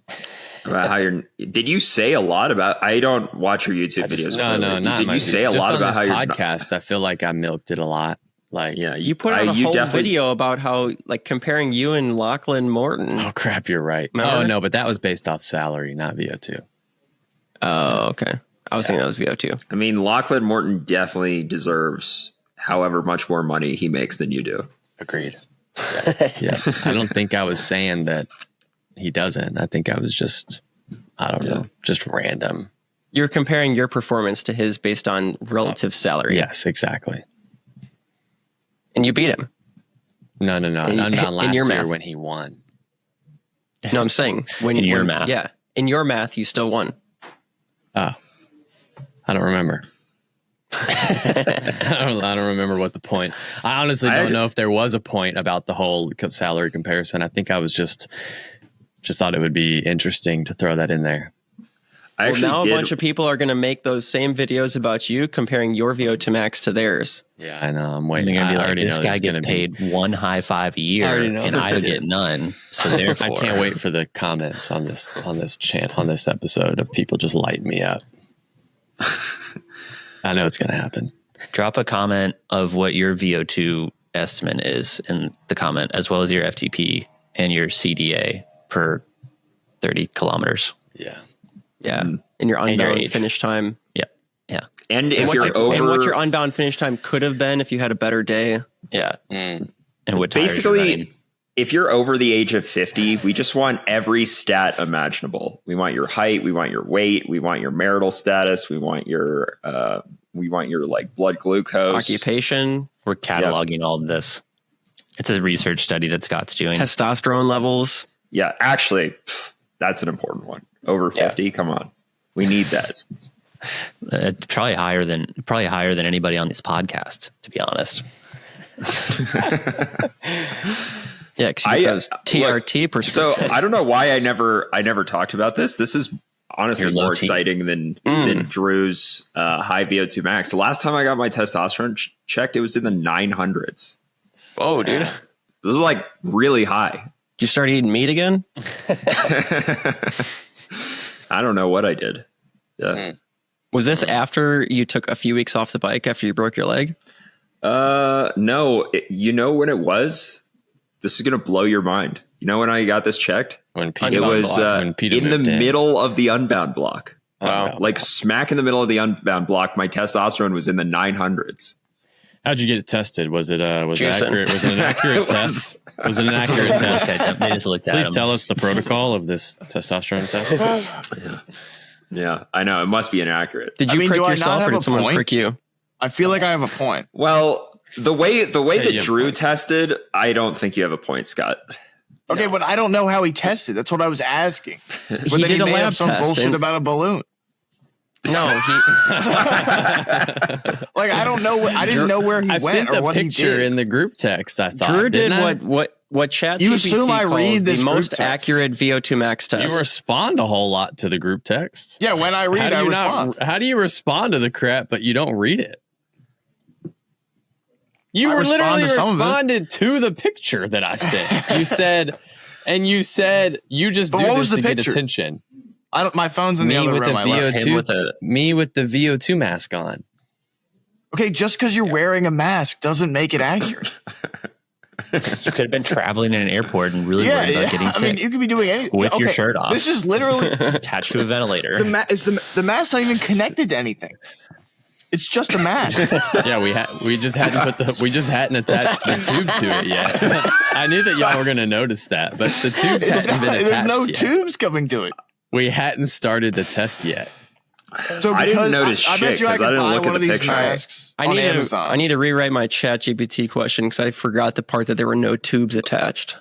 About how you're. Did you say a lot about? I don't watch your YouTube videos. No, but not Did my you say a just lot on about this how you're? podcast? I feel like I milked it a lot. Like, Yeah, You put out a you whole definitely- video about how, like, comparing you and Lachlan Morton. oh crap, you're right. Remember? Oh no, but that was based off salary, not VO2. Oh, okay. I was thinking that was VO2. I mean, Lachlan Morton definitely deserves however much more money he makes than you do. Agreed. Yeah. I don't think I was saying that he doesn't. I think I was just, I don't know, just random. You're comparing your performance to his based on relative salary. Yes, exactly. And you beat him. No. Unbound in last your year math. when he won. No, I'm saying when In your when- math. Yeah. In your math, you still won. Oh, I don't remember. I don't remember what the point. I honestly don't know if there was a point about the whole salary comparison. I think I was just thought it would be interesting to throw that in there. I Well, actually now did. a bunch of people are going to make those same videos about you comparing your VO2 max to theirs. Yeah, I know. I'm And waiting. they're gonna be I like, already this know guy there's gets gonna be- paid one high five a year, I already know. and I get none. So therefore, I can't wait for the comments on this episode of people just lighting me up. I know it's going to happen. Drop a comment of what your VO2 estimate is in the comment, as well as your FTP and your CDA per 30 kilometers. Yeah. Yeah. And your your unbound age. finish time. and And if what, you're your, and what your over, unbound finish time could have been if you had a better day. Yeah. Mm. And what tires you're running. basically, if you're over the age of 50, we just want every stat imaginable. We want your height, we want your weight, we want your marital status, we want your like blood glucose. Occupation, We're cataloging all of this. It's a research study that Scott's doing. testosterone levels. Yeah, actually, that's an important one. Over 50, come on. We need that. Probably higher than anybody on this podcast, to be honest. Yeah, because you get those look, TRT So prescriptions. I don't know why I never talked about this. This is honestly Your low more T. exciting than Drew's high VO2 max. The last time I got my testosterone checked, it was in the 900s. Oh, dude. This is like really high. Did you start eating meat again? I don't know what I did. Yeah. Was this after you took a few weeks off the bike after you broke your leg? No, you know when it was? This is going to blow your mind. You know when I got this checked? When It Peter, was when Peter in the moved in. middle of the Unbound block. Wow. Like smack in the middle of the Unbound block. My testosterone was in the 900s. How'd you get it tested? Was it Juicing. accurate? Was it an accurate test? Was it an accurate test? They just looked at Please him. tell us the protocol of this testosterone test. Yeah, I know. It must be inaccurate. Did I you mean, prick do I not yourself or have did a someone point? prick you? I feel like I have a point. Well, the way Hey, that you have Drew a point. tested, I don't think you have a point, Scott. Okay, but I don't know how he tested. That's what I was asking. But He then did a made lab up some test bullshit and- about a balloon. No, he. Like I don't know. I didn't know where he I went sent or a what he picture did. in the group text. I thought Drew did didn't I? what ChatGPT You assume I read calls this the group most text. accurate VO2 max test. You respond a whole lot to the group text. Yeah, when I read, I respond. How do you respond to the crap, but you don't read it? You I were respond literally to some of it. responded to the picture that I sent. You said you just But do what this was the to get picture? attention. I don't. My phone's in the Me other with the room. I left. Him with a- me with the VO2 mask on. Okay, just because you're wearing a mask doesn't make it accurate. You could have been traveling in an airport and really worried about getting I sick mean, you could be doing anything with your shirt off, This is literally attached to a ventilator. the mask's not even connected to anything. It's just a mask. Yeah, we just hadn't attached the tube to it yet. I knew that y'all were going to notice that, but the tubes hadn't been attached There's no yet. tubes coming to it. We hadn't started the test yet. So I didn't notice I bet shit you I because I could didn't buy look one at of the these picture. masks I on need Amazon. I need to rewrite my ChatGPT question because I forgot the part that there were no tubes attached.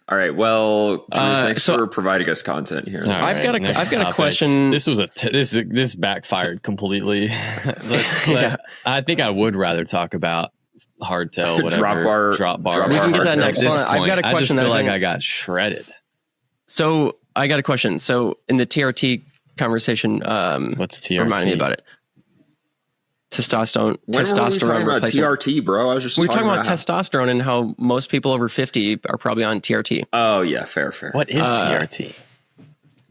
All right. Well, Drew, thanks so- for providing us content here. All I've got a- next I've got a topic. question. This was this backfired completely. I think I would rather talk about hardtail, whatever. Drop bar. We can get that next At this one. I've got a point, question I just feel that I like think- I got shredded. So I got a question. So in the TRT conversation, What's TRT? remind me about it. Testosterone When were we talking about replacement. TRT, bro? I was just We were talking about how- testosterone and how most people over 50 are probably on TRT. Oh yeah, fair. What is TRT?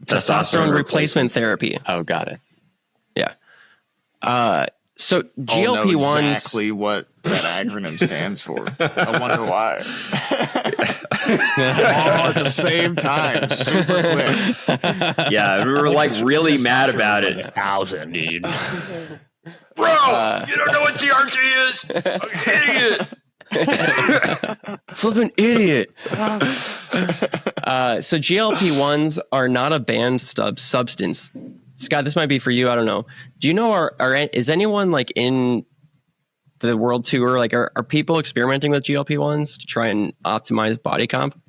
Testosterone replacement therapy. Oh, got it. Yeah. So I'll know GLP-1s. exactly what that acronym stands for. I wonder why. All at the same time, super quick. Yeah, we were like really mad about it. 1,000, dude. Bro, you don't know what TRT is? Idiot. Flippin' idiot. So GLP-1s are not a banned substance. Scott, this might be for you. I don't know. Do you know, is anyone like in the world tour? Like, are people experimenting with GLP-1s to try and optimize body comp?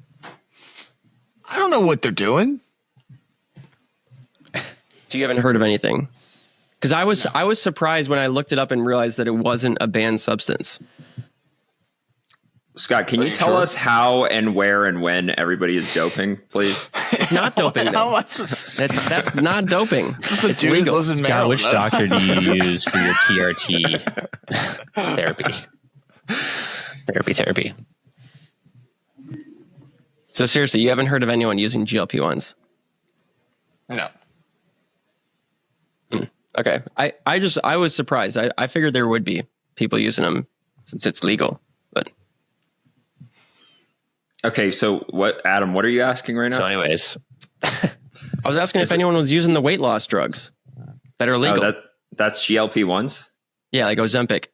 I don't know what they're doing. So you haven't heard of anything? Because I was surprised when I looked it up and realized that it wasn't a banned substance. Scott, can you tell us how and where and when everybody is doping, please? It's not doping. How though. much? That's not doping. It's legal. Scott, which doctor do you use for your TRT therapy? Therapy. So seriously, you haven't heard of anyone using GLP-1s? No. Okay. I was surprised. I figured there would be people using them since it's legal. But Okay, so what, Adam? What are you asking right now? So, anyways, I was asking if anyone was using the weight loss drugs that are legal. Oh, that's GLP ones. Yeah, like Ozempic.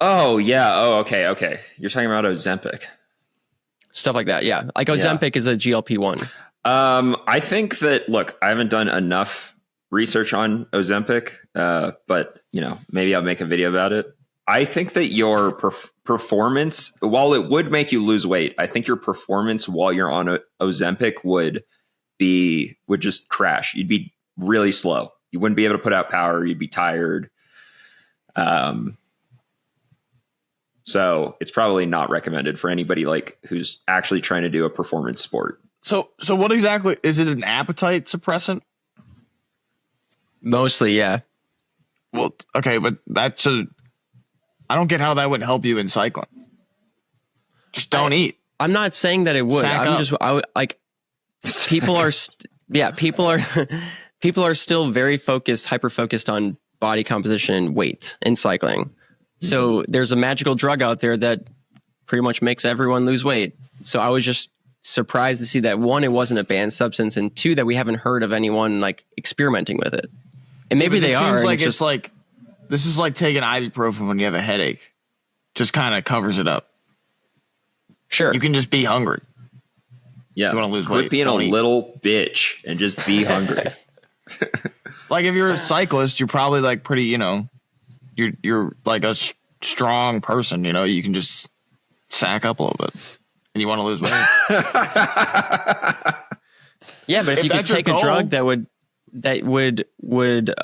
Oh yeah. Oh okay. You're talking about Ozempic. Stuff like that. Yeah. Like Ozempic is a GLP-1. I think that, look, I haven't done enough research on Ozempic, but maybe I'll make a video about it. I think that your performance, while it would make you lose weight, I think your performance while you're on Ozempic would just crash. You'd be really slow. You wouldn't be able to put out power. You'd be tired. So it's probably not recommended for anybody who's actually trying to do a performance sport. So what exactly is it? An appetite suppressant? Mostly, yeah. Well, okay, but I don't get how that would help you in cycling. Just don't eat. I'm not saying that it would. Sack up. People are, people are still very hyper focused on body composition and weight in cycling. So there's a magical drug out there that pretty much makes everyone lose weight. So I was just surprised to see that, one, it wasn't a banned substance, and two, that we haven't heard of anyone experimenting with it. And maybe they are. Seems like it's just this is like taking ibuprofen when you have a headache. Just kind of covers it up. sure. You can just be hungry. Yeah. You wanna lose Quit weight, being a don't eat. little bitch and just be hungry. Like if you're a cyclist, you're probably pretty, you're like a strong person, you can just sack up a little bit. and you want to lose weight. Yeah, but if you could that's your take a goal- drug that would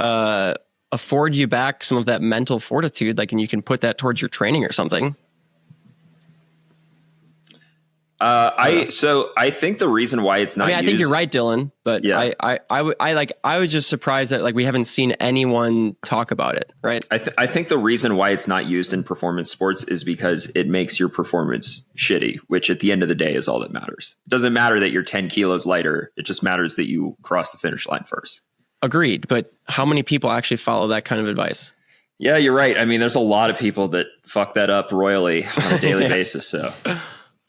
afford you back some of that mental fortitude, like, and you can put that towards your training or something. I think the reason why it's not. I think you're right, Dylan. But Yeah. I was just surprised that like we haven't seen anyone talk about it. Right. I think the reason why it's not used in performance sports is because it makes your performance shitty, which at the end of the day is all that matters. It doesn't matter that you're 10 kilos lighter. It just matters that you cross the finish line first. Agreed. But how many people actually follow that kind of advice? Yeah, you're right. I mean, there's a lot of people that fuck that up royally on a daily basis. So.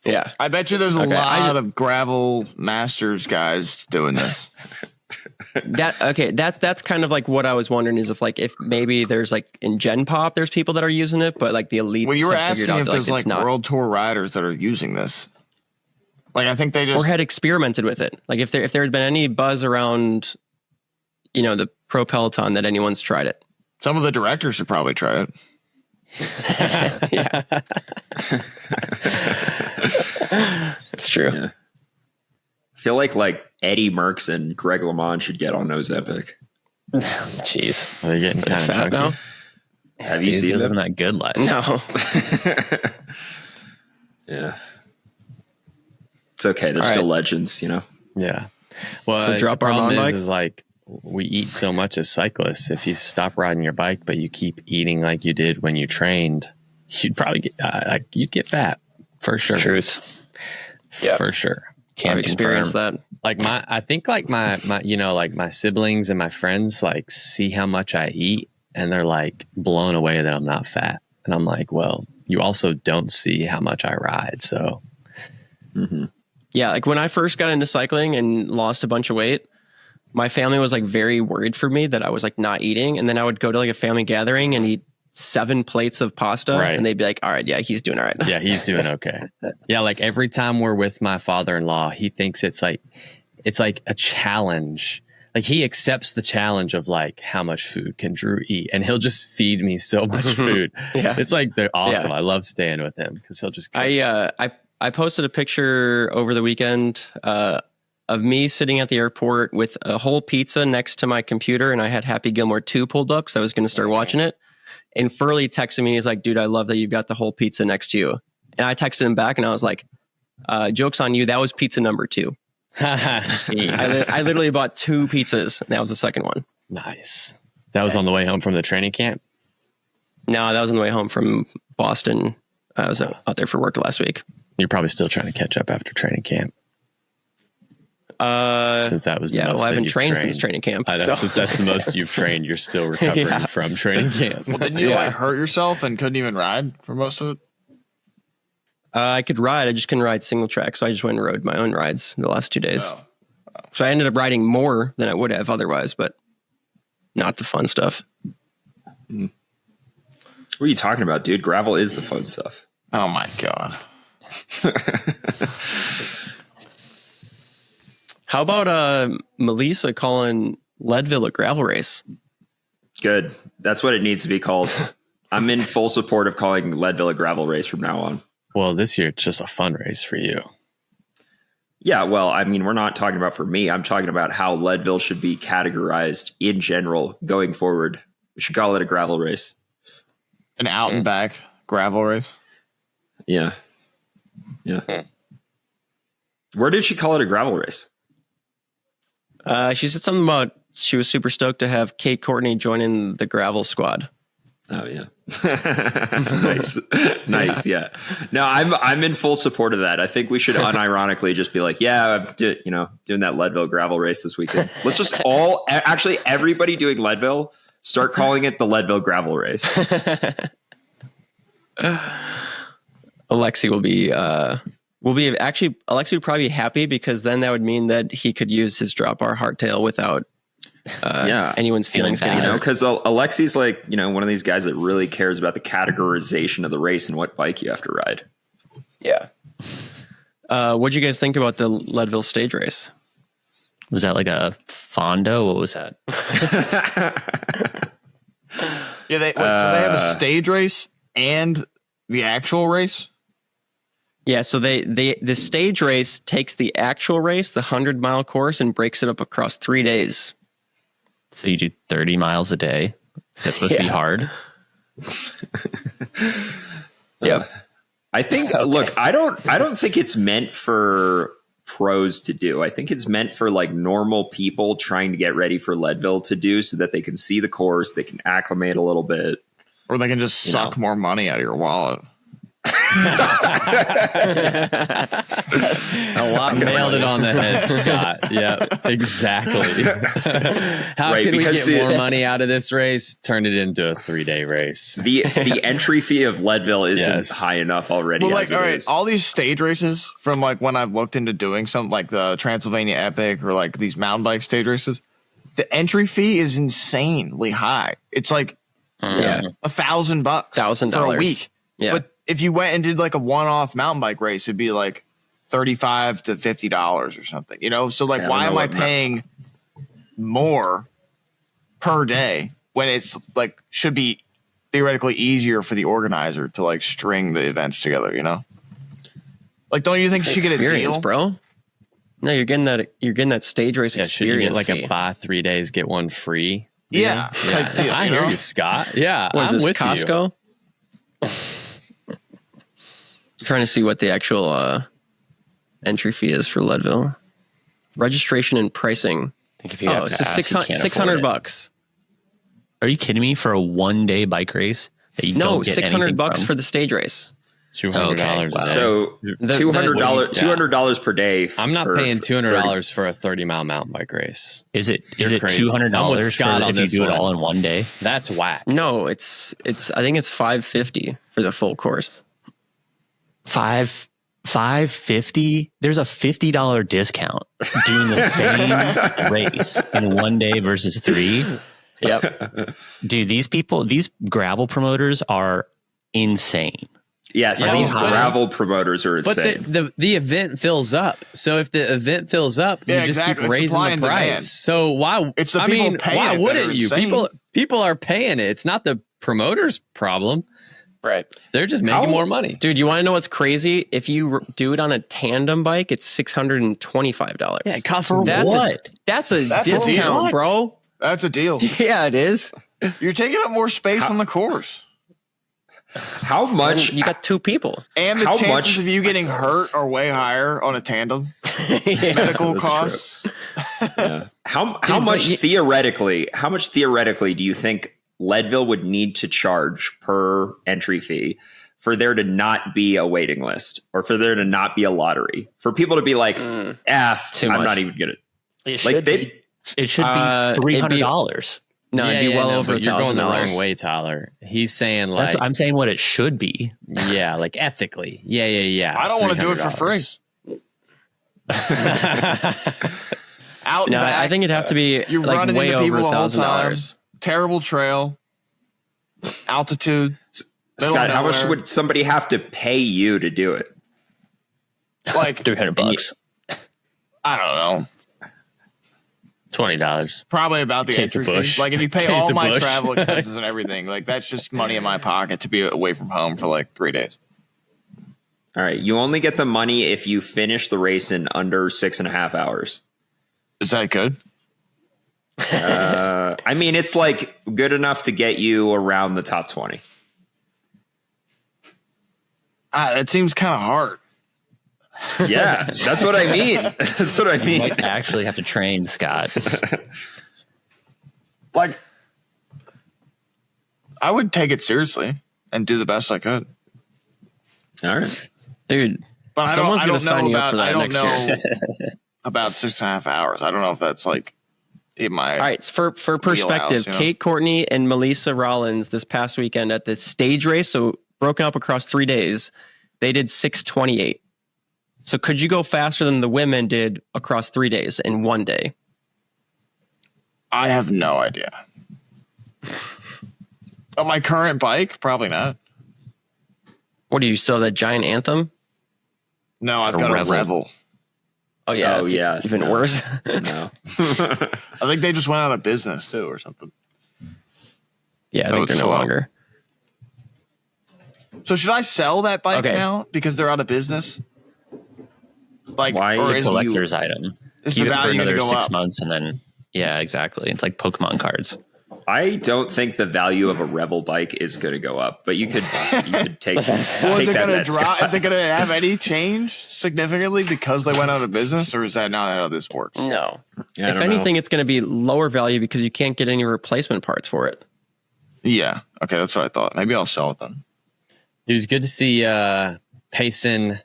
Yeah, I bet you there's a lot of gravel masters guys doing this. That's kind of like what I was wondering is if maybe there's like in Gen Pop there's people that are using it, but like the elites. Well, you were have figured asking out if that, there's like it's not. world tour riders that are using this. Like I think they just Or had experimented with it. Like if there had been any buzz around, the pro Peloton that anyone's tried it. some of the directors should probably try it. Yeah, it's true. Yeah. I feel like Eddie Merckx and Greg LeMond should get on Ozempic. Jeez. Are they getting kind of Fat chunky? now? Have you Dude, seen they're them? living that good life. No. Yeah. It's okay. They're All still right. legends, Yeah. Well, So drop the our problem mountain bike? is like we eat so much as cyclists. If you stop riding your bike, but you keep eating like you did when you trained, you'd probably get you'd get fat for sure. Truth. For sure. Can't I've experienced that. Like I think like my like my siblings and my friends like see how much I eat and they're like blown away that I'm not fat. And I'm like, well, you also don't see how much I ride. So Yeah, like when I first got into cycling and lost a bunch of weight, my family was like very worried for me that I was like not eating. And then I would go to like a family gathering and eat 7 plates of pasta. Right. And they'd be like, all right, yeah, he's doing all right. yeah, he's doing okay. Yeah, like every time we're with my father-in-law, he thinks it's like a challenge. Like he accepts the challenge of like how much food can Drew eat, and he'll just feed me so much food. Yeah. It's like they're awesome. Yeah. I love staying with him because he'll just. I posted a picture over the weekend of me sitting at the airport with a whole pizza next to my computer, and I had Happy Gilmore 2 pulled up because I was going to start watching it. And Furley texted me, he's like, dude, I love that you've got the whole pizza next to you. And I texted him back and I was like, joke's on you, that was pizza number 2. I literally bought 2 pizzas, and that was the second one. Nice. That was on the way home from the training camp. No, that was on the way home from Boston. I was out there for work last week. You're probably still trying to catch up after training camp. Since that was the most I that haven't you've trained since training camp. I know, so. since that's the most you've trained, you're still recovering Yeah. from training camp. Well, didn't you like hurt yourself and couldn't even ride for most of it? I could ride. I just couldn't ride single track. So I just went and rode my own rides the last 2 days. Oh. So I ended up riding more than I would have otherwise, but not the fun stuff. What are you talking about, dude? Gravel is the fun stuff. Oh my God. How about Melissa calling Leadville a gravel race? Good. That's what it needs to be called. I'm in full support of calling Leadville a gravel race from now on. Well, this year it's just a fun race for you. Yeah, well, I mean, we're not talking about for me. I'm talking about how Leadville should be categorized in general going forward. We should call it a gravel race. An out and back gravel race. Yeah. Yeah. Where did she call it a gravel race? She said something about she was super stoked to have Kate Courtney join in the gravel squad. Oh yeah. Nice. Yeah. No, I'm in full support of that. I think we should unironically just be like, yeah, I'm doing that Leadville gravel race this weekend. Let's just actually everybody doing Leadville start calling it the Leadville gravel race. Alexi Alexi would probably be happy because then that would mean that he could use his drop bar hardtail without anyone's feelings getting hurt. Because Alexi's like, one of these guys that really cares about the categorization of the race and what bike you have to ride. Yeah. What'd you guys think about the Leadville stage race? Was that like a Fondo? What was that? Yeah, so they have a stage race and the actual race. Yeah, so the stage race takes the actual race, the 100-mile course, and breaks it up across 3 days. So you do 30 miles a day. Is that supposed to be hard? Yep. I think. Okay. Look, I don't think it's meant for pros to do. I think it's meant for like normal people trying to get ready for Leadville to do, so that they can see the course, they can acclimate a little bit, Or they can just suck more money out of your wallet. A lot nailed it on the head, Scott. Yeah, exactly. How Right, can we because get more money out of this race? Turn it into a 3-day race. The entry fee of Leadville isn't Yes. high enough already. Well, as like, it all right, is. all these stage races from like when I've looked into doing some like the Transylvania Epic or like these mountain bike stage races, the entry fee is insanely high. It's like $1,000 $1,000 for a week. Yeah. But if you went and did like a one-off mountain bike race, it'd be like $35 to $50 or something. You know, so like, Yeah, I why don't am know I what paying more per day when it's like should be theoretically easier for the organizer to like string the events together? You know, like, don't you think you should get a Experience, deal, bro. No, you're getting that stage race Yeah, should you experience. get like fee. a buy 3 days, get one free? Yeah, type deal, I you hear know? you, Scott. Yeah, What is I'm this, with you. Costco? Trying to see what the actual entry fee is for Leadville. Registration and pricing. I think if you have to so ask, you can't afford it. $600. Are you kidding me? For a 1-day bike race that you No, don't get anything $600 from? for the stage race. $200 Okay, wow. a day. So $200 per day. I'm not for paying $200 30. for a 30-mile mountain bike race. Is it You're crazy. $200 I'm with for Scott on if you this do it one. all in one day? That's whack. No, it's I think it's $550 for the full course. $550. There's a $50 discount doing the same race in 1 day versus 3. Yep. Dude, these gravel promoters are insane. Yes, Yeah, these but- gravel promoters are But insane. the event fills up. So if the event fills up, Yeah, you just exactly. keep It's raising supply the and price. demand. So why? It's the people paying why it that wouldn't are you? insane. People are paying it. It's not the promoter's problem. Right. They're just making more money. Dude, you want to know what's crazy? If you do it on a tandem bike, it's $625. Yeah, it costs That's what? That's a That's a discount, deal. bro. That's a deal. Yeah, it is. You're taking up more space on the course, How much? You got two people. and the How chances much- of you getting hurt are way higher on a tandem. Yeah. Medical that's costs. How Dude, much but theoretically? How much theoretically do you think Leadville would need to charge per entry fee for there to not be a waiting list, or for there to not be a lottery, for people to be like, too I'm much. not even gonna. It Like should they- be. It should it'd be be- $300. No, it'd be well over but you're going the $1,000. wrong way, Tyler. He's saying like, I'm saying what it should be. yeah, like ethically. Yeah. I don't wanna do it for free. Out and No, back. I think it'd have to be You're like running way into over people the whole time. $1,000. Terrible trail, altitude. middle Scott, of how much nowhere. would somebody have to pay you to do it? like? $300. I don't know. $20. Probably about the Case of entry Bush. fee. Like if you pay Case all of my Bush. travel expenses and everything, like that's just money in my pocket to be away from home for like 3 days. All right, you only get the money if you finish the race in under 6.5 hours. Is that good? I mean, it's like good enough to get you around the top 20. That seems kind of hard. Yeah, that's what I mean. That's what I You mean. might actually have to train, Scott. Like, I would take it seriously and do the best I could. All right. Dude, But someone's I going don't to know sign you up about, for that I don't next year. know about 6.5 hours. I don't know if that's like in my. All right, for perspective, you know? Kate Courtney and Melissa Rollins this past weekend at the stage race, so broken up across 3 days, they did 6:28. So could you go faster than the women did across 3 days in 1 day? I have no idea. On my current bike, probably not. What do you still have that giant anthem? No, I've A got Revel. a Revel. Oh yeah, Oh, it's yeah, even no. worse. No. I think they just went out of business too, or something. Yeah, I So think it's they're no slow. longer. So should I sell that bike Okay. now because they're out of business? Like, Why is or it It's a collector's item. is Keep the it for value going to another go 6 up? months and then, yeah, exactly. It's like Pokemon cards. I don't think the value of a Revel bike is going to go up, but you could take Well, is take it that going to bet, drop? Scott. Is it going to have any change significantly because they went out of business, or is that not how this works? No. Yeah, I If don't know. anything, it's going to be lower value because you can't get any replacement parts for it. Yeah. Okay, that's what I thought. Maybe I'll sell it then. It was good to see Payson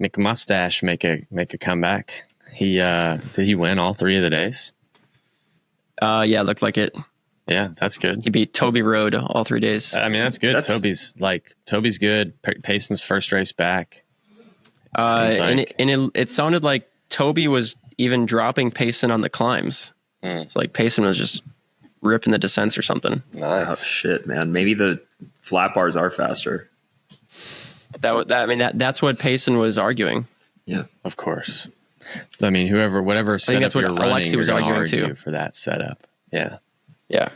McMustache make a comeback. Did he win all 3 of the days? Yeah, looked like it. Yeah, that's good. He beat Toby Road all 3 days. I mean, that's good. Toby's good. Payson's first race back. Seems like. And it sounded like Toby was even dropping Payson on the climbs. It's like Payson was just ripping the descents or something. Oh Nice. shit, man! Maybe the flat bars are faster. That's what Payson was arguing. Yeah, Of course. I mean, whatever setup that's what you're running, Alexi you're was going to arguing argue too. for that setup. Yeah. Yeah.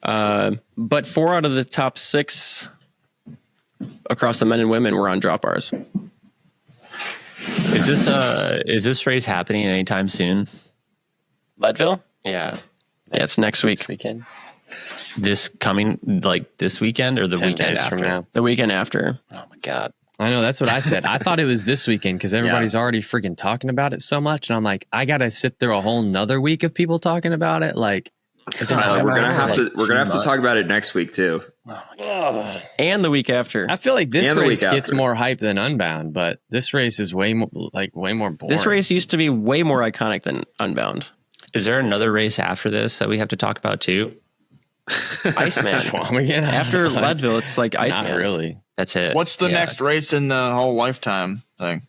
But 4 out of the top 6 across the men and women were on drop bars. Is this race happening anytime soon? Leadville? Yeah. Yeah, it's next week. Weekend. This coming, like this weekend or the 10 weekend days after? from now. The weekend after. Oh my God. I know, that's what I said. I thought it was this weekend because everybody's already freaking talking about it so much. And I'm like, I got to sit through a whole nother week of people talking about it. Like, Tyler, we're gonna have to 2 talk about it next week too. And the week after. I feel like this And the race week gets after. more hype than Unbound, but this race is way more boring. This race used to be way more iconic than Unbound. Is there another race after this that we have to talk about too? Iceman. Schwamigan? After Leadville, it's like Iceman. Not really. That's it. What's the Yeah. next race in the whole lifetime thing?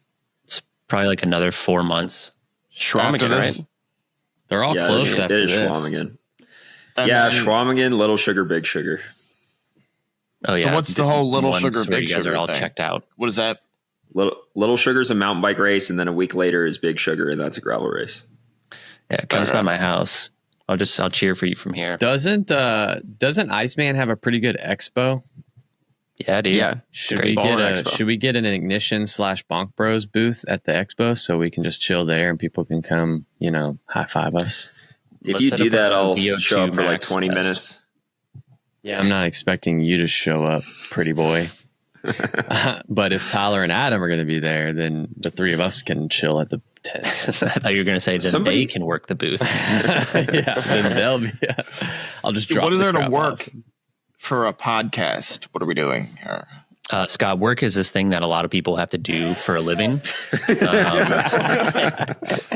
It's probably like another 4 months. Schwamigan, After this? right? They're all Yeah, close it after is this. Schwamigan. And Yeah, then- Schwamigan, Little Sugar, Big Sugar. Oh yeah. what's the whole Little ones Sugar, where Big you guys Sugar are all thing? checked out. What is that? Little Sugar's a mountain bike race, and then a week later is Big Sugar, and that's a gravel race. Yeah, it comes by my house. I'll cheer for you from here. Doesn't Iceman have a pretty good expo? Yeah, dude. Yeah. Should Great we baller expo. should we get an ignition / Bonk Bros booth at the expo so we can just chill there and people can come, high five us? If Let's you set do up that, a I'll VO2 show up for like max 20 test. minutes. Yeah, I'm not expecting you to show up, pretty boy. But if Tyler and Adam are going to be there, then the 3 of us can chill at the tent. I thought you were going to say that Somebody- they can work the booth. Yeah, then they'll be. I'll just drop. What is the there to crap work off. for a podcast? What are we doing here? Scott, work is this thing that a lot of people have to do for a living. All They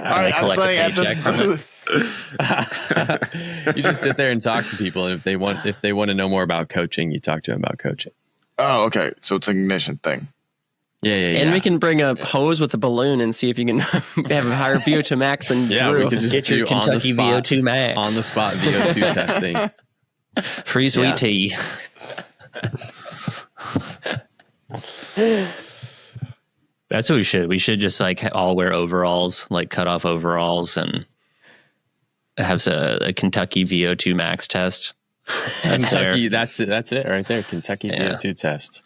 right, I'm collect a saying at paycheck this from it. booth. You just sit there and talk to people, and if they want to know more about coaching, you talk to them about coaching. Oh, okay. So it's an ignition thing. Yeah. And we can bring a hose with a balloon and see if you can have a higher VO2 max than Yeah, Drew. we could just Get your do on the Kentucky spot, VO2 max. on the spot VO2 testing. Free sweet Yeah. tea. That's what we should. We should just like all wear overalls, like cut off overalls, and have a Kentucky VO2 max test. That's Kentucky, there. that's it right there. Kentucky Yeah. VO2 test.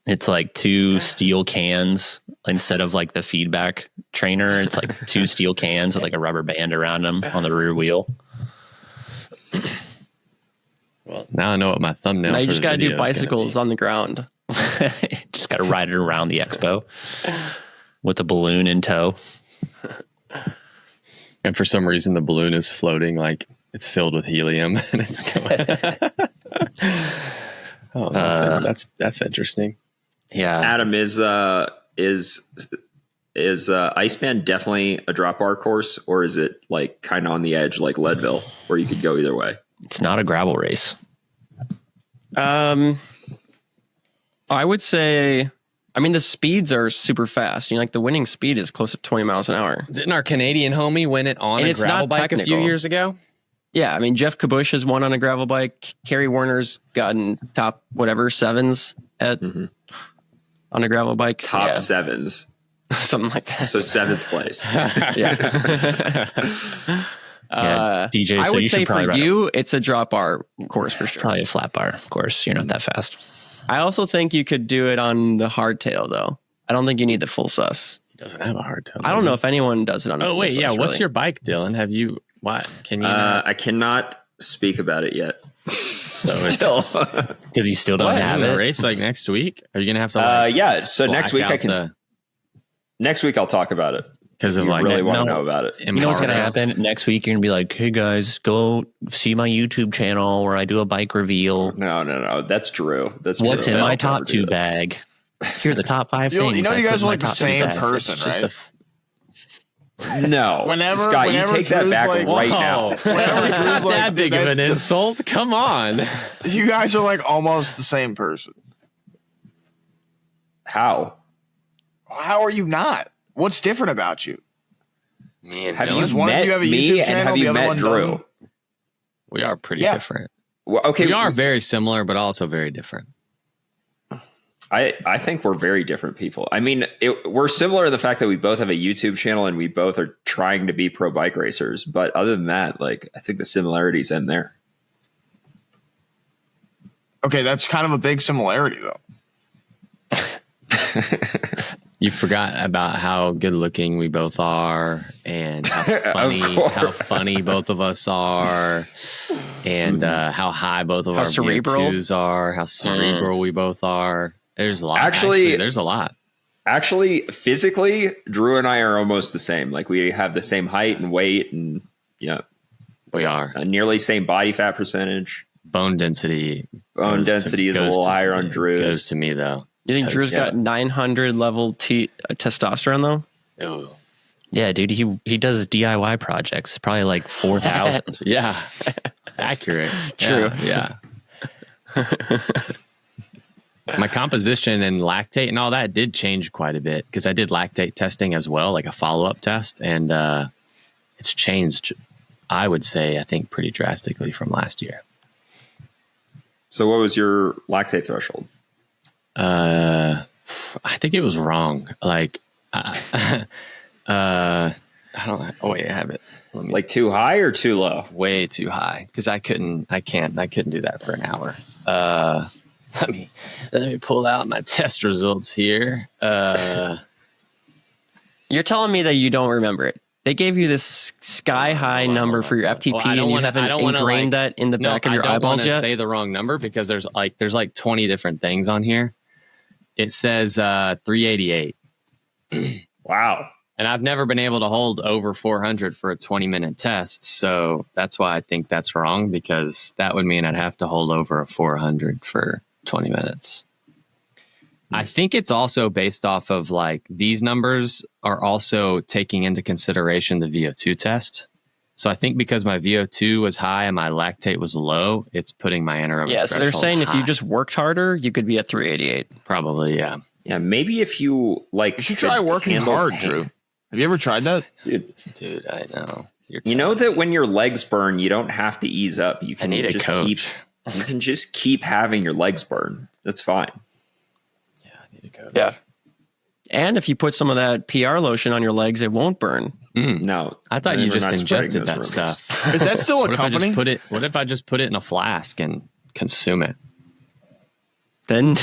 It's like 2 steel cans instead of like the feedback trainer. It's like 2 steel cans with like a rubber band around them on the rear wheel. Well, now I know what my thumbnail. Now you for just the got to video do is gonna bicycles be. on the ground. Just got to ride it around the expo with a balloon in tow. And for some reason, the balloon is floating like it's filled with helium, and it's going. Oh, that's interesting. Yeah. Adam, is Iceman definitely a drop bar course, or is it like kind of on the edge like Leadville, where you could go either way? It's not a gravel race. I would say, the speeds are super fast. Like the winning speed is close to 20 miles an hour. Didn't our Canadian homie win it on And a it's gravel not bike a few technical. years ago? Yeah, Jeff Kabush has won on a gravel bike. Kerry Warner's gotten top 7s at on a gravel bike. Top Yeah. 7s, Something like that. so 7th place. Yeah. Yeah, DJ. I So would you say should probably for ride you, it's a drop bar course for sure. probably a flat bar. Of course, you're not that fast. I also think you could do it on the hardtail, though. I don't think you need the full sus. He doesn't have a hardtail. I don't know if anyone does it on a Oh full wait, sus, yeah. What's really. your bike, Dylan? Have you? What can you? I cannot speak about it yet. So Still, Because you still don't what, have a it. race like next week? Are you gonna have to? Like, yeah. So next week I can. the, Next week I'll talk about it. because of You like really want to no. know about it. You know what's going to embargo. happen? Next week, you're going to be like, hey guys, go see my YouTube channel where I do a bike reveal. No. That's Drew. That's What's Drew. in my I'll top never do 2 that. bag? Here are the top 5 You know- things. you know I you put guys in are my like the top same bag. person, It's just right? No. Whenever- Scott, whenever you take that Drew's back like, right Whoa. now. It's Whenever not Drew's like, that big of an that's the- insult. Come on. You guys are like almost the same person. How? How are you not? What's different about you? Me and Have Dylan, Does one of met you have a me YouTube and channel, have the you other met one Drew? doesn't? we are pretty Yeah. different. Well, okay. We are very similar, but also very different. I think we're very different people. I mean, we're similar in the fact that we both have a YouTube channel and we both are trying to be pro bike racers. But other than that, like, I think the similarities end there. Okay, that's kind of a big similarity, though. You forgot about how good looking we both are, and how course. funny both of us are, and how high both of How our cerebral? VO2s are, how cerebral we both are. There's a lot. Actually, there's a lot. Actually, physically, Drew and I are almost the same. Like, we have the same height and weight and, We are. nearly same body fat percentage. Bone density. Bone goes density is a goes little to- higher on Drew's. Goes to me though. You think Drew's Yeah. got 900 level testosterone, though? Ooh. Yeah, dude, he does DIY projects, probably like 4,000. Yeah. Accurate. True. Yeah. My composition and lactate and all that did change quite a bit because I did lactate testing as well, like a follow-up test, and it's changed, I would say, I think pretty drastically from last year. So what was your lactate threshold? I think it was wrong. Like, I don't know. Oh wait, I have it. Let me, Like, too high or too low? way too high because I couldn't do that for an hour. Let me pull out my test results here. You're telling me that you don't remember it. They gave you this sky high number for your FTP, Well, I don't and you wanna- haven't I don't wanna, ingrained like- that in the back of your I don't eyeballs wanna yet. say the wrong number because there's like 20 different things on here. It says 388. Wow. And I've never been able to hold over 400 for a 20-minute test. So that's why I think that's wrong, because that would mean I'd have to hold over a 400 for 20 minutes. I think it's also based off of like these numbers are also taking into consideration the VO2 test. So I think because my VO2 was high and my lactate was low, it's putting my anaerobic Yeah, so they're threshold saying if you high. just worked harder, you could be at 388. Probably, yeah. Yeah, maybe if you, like... You should try could working handle hard, pain. Drew. Have you ever tried that? Dude, I know. you know that when your legs burn, you don't have to ease up. You I can need a just coach. you can just keep having your legs burn. That's fine. Yeah, I need a coach. Yeah. And if you put some of that PR lotion on your legs, it won't burn. No, I thought you we're just not spreading ingested those that rumors. stuff. Is that still a What if I company? just put it in a flask and consume it? Then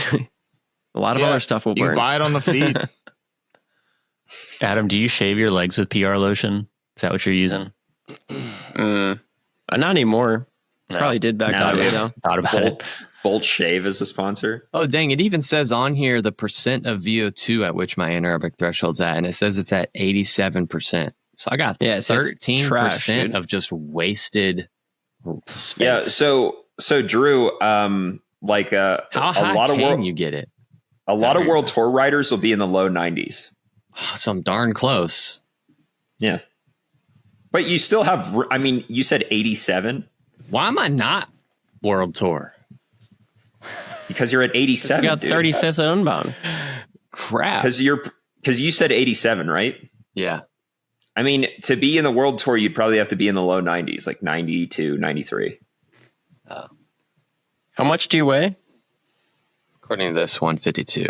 a lot of Yeah, other stuff will You can burn. buy it on the feed. Adam, do you shave your legs with PR lotion? Is that what you're using? Not anymore. No. Probably did back No, then. we You have- know? Thought about it. Bolt Shave is a sponsor. Oh, dang. It even says on here the percent of VO2 at which my anaerobic threshold's at, and it says it's at 87%. So I got Yeah, so it's 13% trash, dude. of just wasted space. Yeah, so Drew, like how a high lot of can you get it? a lot of very world high? tour riders will be in the low 90s. Oh, so I'm darn close. Yeah. But you still have, I mean, you said 87 Why am I not world tour? because you're at 87. You got 35th at Unbound. Crap. Because you said 87, right? Yeah. I mean, to be in the world tour, you'd probably have to be in the low 90s, like 92, 93. How much do you weigh? According to this, 152.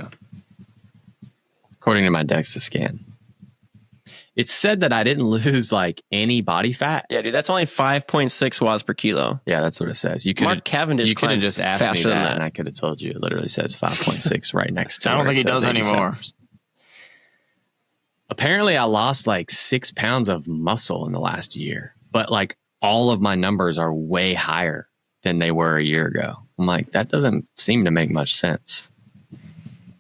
According to my DEXA scan. it said that I didn't lose like any body fat. Yeah, dude, that's only 5.6 watts per kilo. Yeah, that's what it says. You could Mark Cavendish you could have climbs just asked me faster than that, that. and I could have told you. It literally says 5.6 right next to. I don't where think it he says does 87. anymore. Apparently, I lost like 6 pounds of muscle in the last year, but like all of my numbers are way higher than they were a year ago. I'm like, that doesn't seem to make much sense.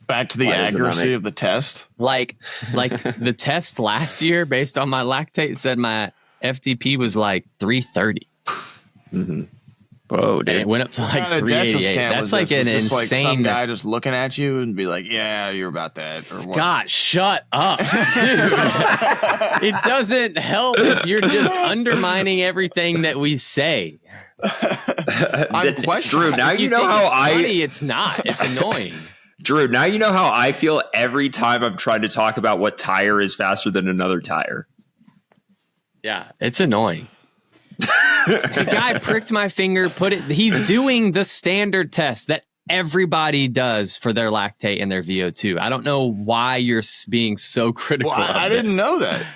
Back to the accuracy of the test. Like the test last year, based on my lactate, said my FTP was like 330. Mm-hmm. Whoa, And dude. it went up to like What kind of dental 388. scan That's was like this? an Was this like some insane. guy just looking at you and be like, "Yeah, you're about that." Or what? Scott, shut up, dude. It doesn't help if you're just undermining everything that we say. I'm questioning. Drew, now If you know think how it's funny, it's not. It's annoying. Drew, now you know how I feel every time I'm trying to talk about what tire is faster than another tire. Yeah, it's annoying. The guy pricked my finger, put it. He's doing the standard test that everybody does for their lactate and their VO2. I don't know why you're being so critical. Well, of I didn't this. know that.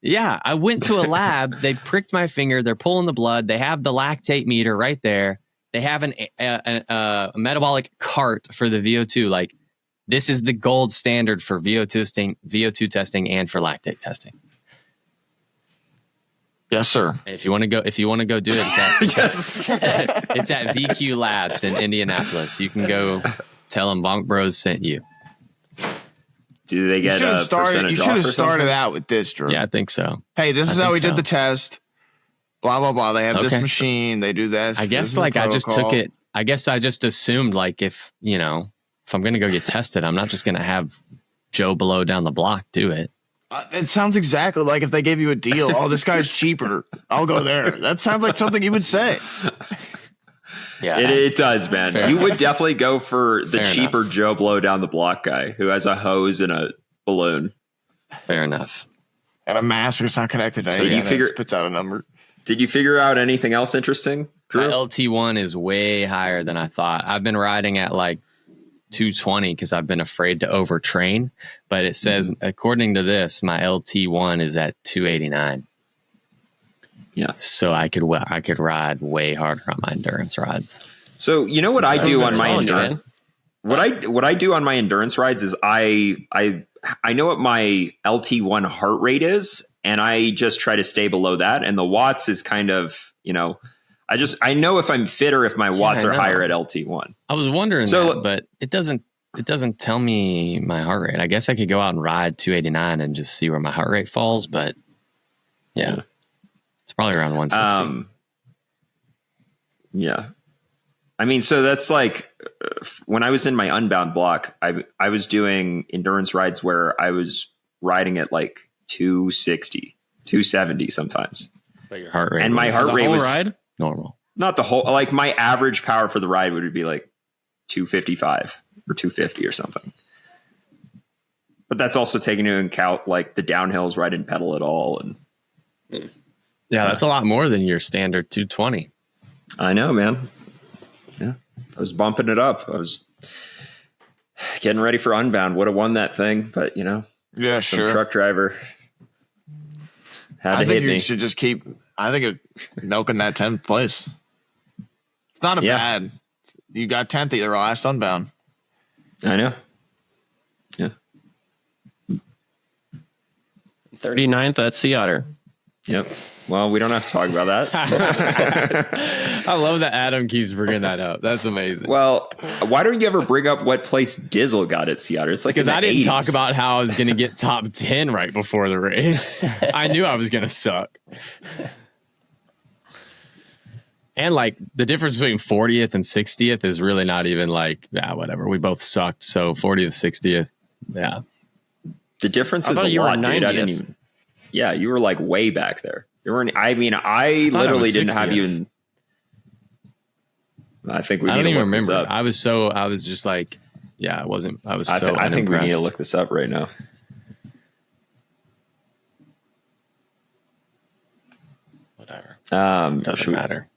Yeah, I went to a lab. They pricked my finger. They're pulling the blood. They have the lactate meter right there. They have a metabolic cart for the VO2. Like, this is the gold standard for VO2 testing and for lactate testing. Yes, sir. If you want to go do it, Yes. it's at VQ Labs in Indianapolis. You can go tell them Bonk Bros sent you. Do they get a percentage You should off have or started something? out with this, Drew. Yeah, I think so. Hey, this is I how think we so. did the test. Blah blah blah. They have this Okay. machine. They do this. I This guess is the like I just protocol. took it. I guess I just assumed like if I'm going to go get tested, I'm not just going to have Joe Blow down the block do it. It sounds exactly like if they gave you a deal. Oh, this guy's cheaper. I'll go there. That sounds like something you would say. Yeah, It does, man. Fair You would definitely go for the Fair cheaper enough. Joe Blow down the block guy who has a hose and a balloon. fair enough. And a mask is not connected to So anything. you figure- It spits out a number. Did you figure out anything else interesting, My Drew? LT1 is way higher than I thought. I've been riding at like 220 because I've been afraid to overtrain. But it says, according to this, my LT1 is at 289. Yeah. So I could ride way harder on my endurance rides. So you know what I do on my telling you, endurance. What I do on my endurance rides is I know what my LT1 heart rate is, and I just try to stay below that. And the watts is kind of, I know if I'm fit or if my watts I are know. higher at LT1. I was wondering So- that, but it doesn't tell me my heart rate. I guess I could go out and ride 289 and just see where my heart rate falls, but yeah. It's probably around 160. Yeah. I mean, so that's like when I was in my Unbound block, I was doing endurance rides where I was riding at like 260, 270 sometimes. But your heart rate And my was heart the rate whole was ride normal. not the whole, like my average power for the ride would be like 255 or 250 or something. But that's also taking into account like the downhills where I didn't pedal at all. And Yeah, that's a lot more than your standard 220. I know, man. Yeah. I was bumping it up. I was getting ready for Unbound. Would have won that thing, but Yeah, some sure. truck driver had I to think hit you me. should just keep. I think milking that 10th place. It's not a Yeah. bad. You got 10th at your last Unbound. I know. Yeah. 39th at Sea Otter. Yep. Well, we don't have to talk about that. I love that Adam keeps bringing that up. That's amazing. Well, why don't you ever bring up what place Dizzle got at Sea Otter? It's like Because in the I didn't 80s. talk about how I was going to get top 10 right before the race. I knew I was going to suck. And like the difference between 40th and 60th is really not even like, whatever. We both sucked. So 40th, 60th. Yeah. The difference I is a thought you were lot, dude. I 90th. didn't even. Yeah, you were like way back there. You were. I mean, I thought I literally was didn't have 60th. you in. I think we I need don't to even look this remember. up. I was just like, I wasn't, I was I so think we need to unimpressed. look this up right now. Whatever. Should Doesn't we- matter.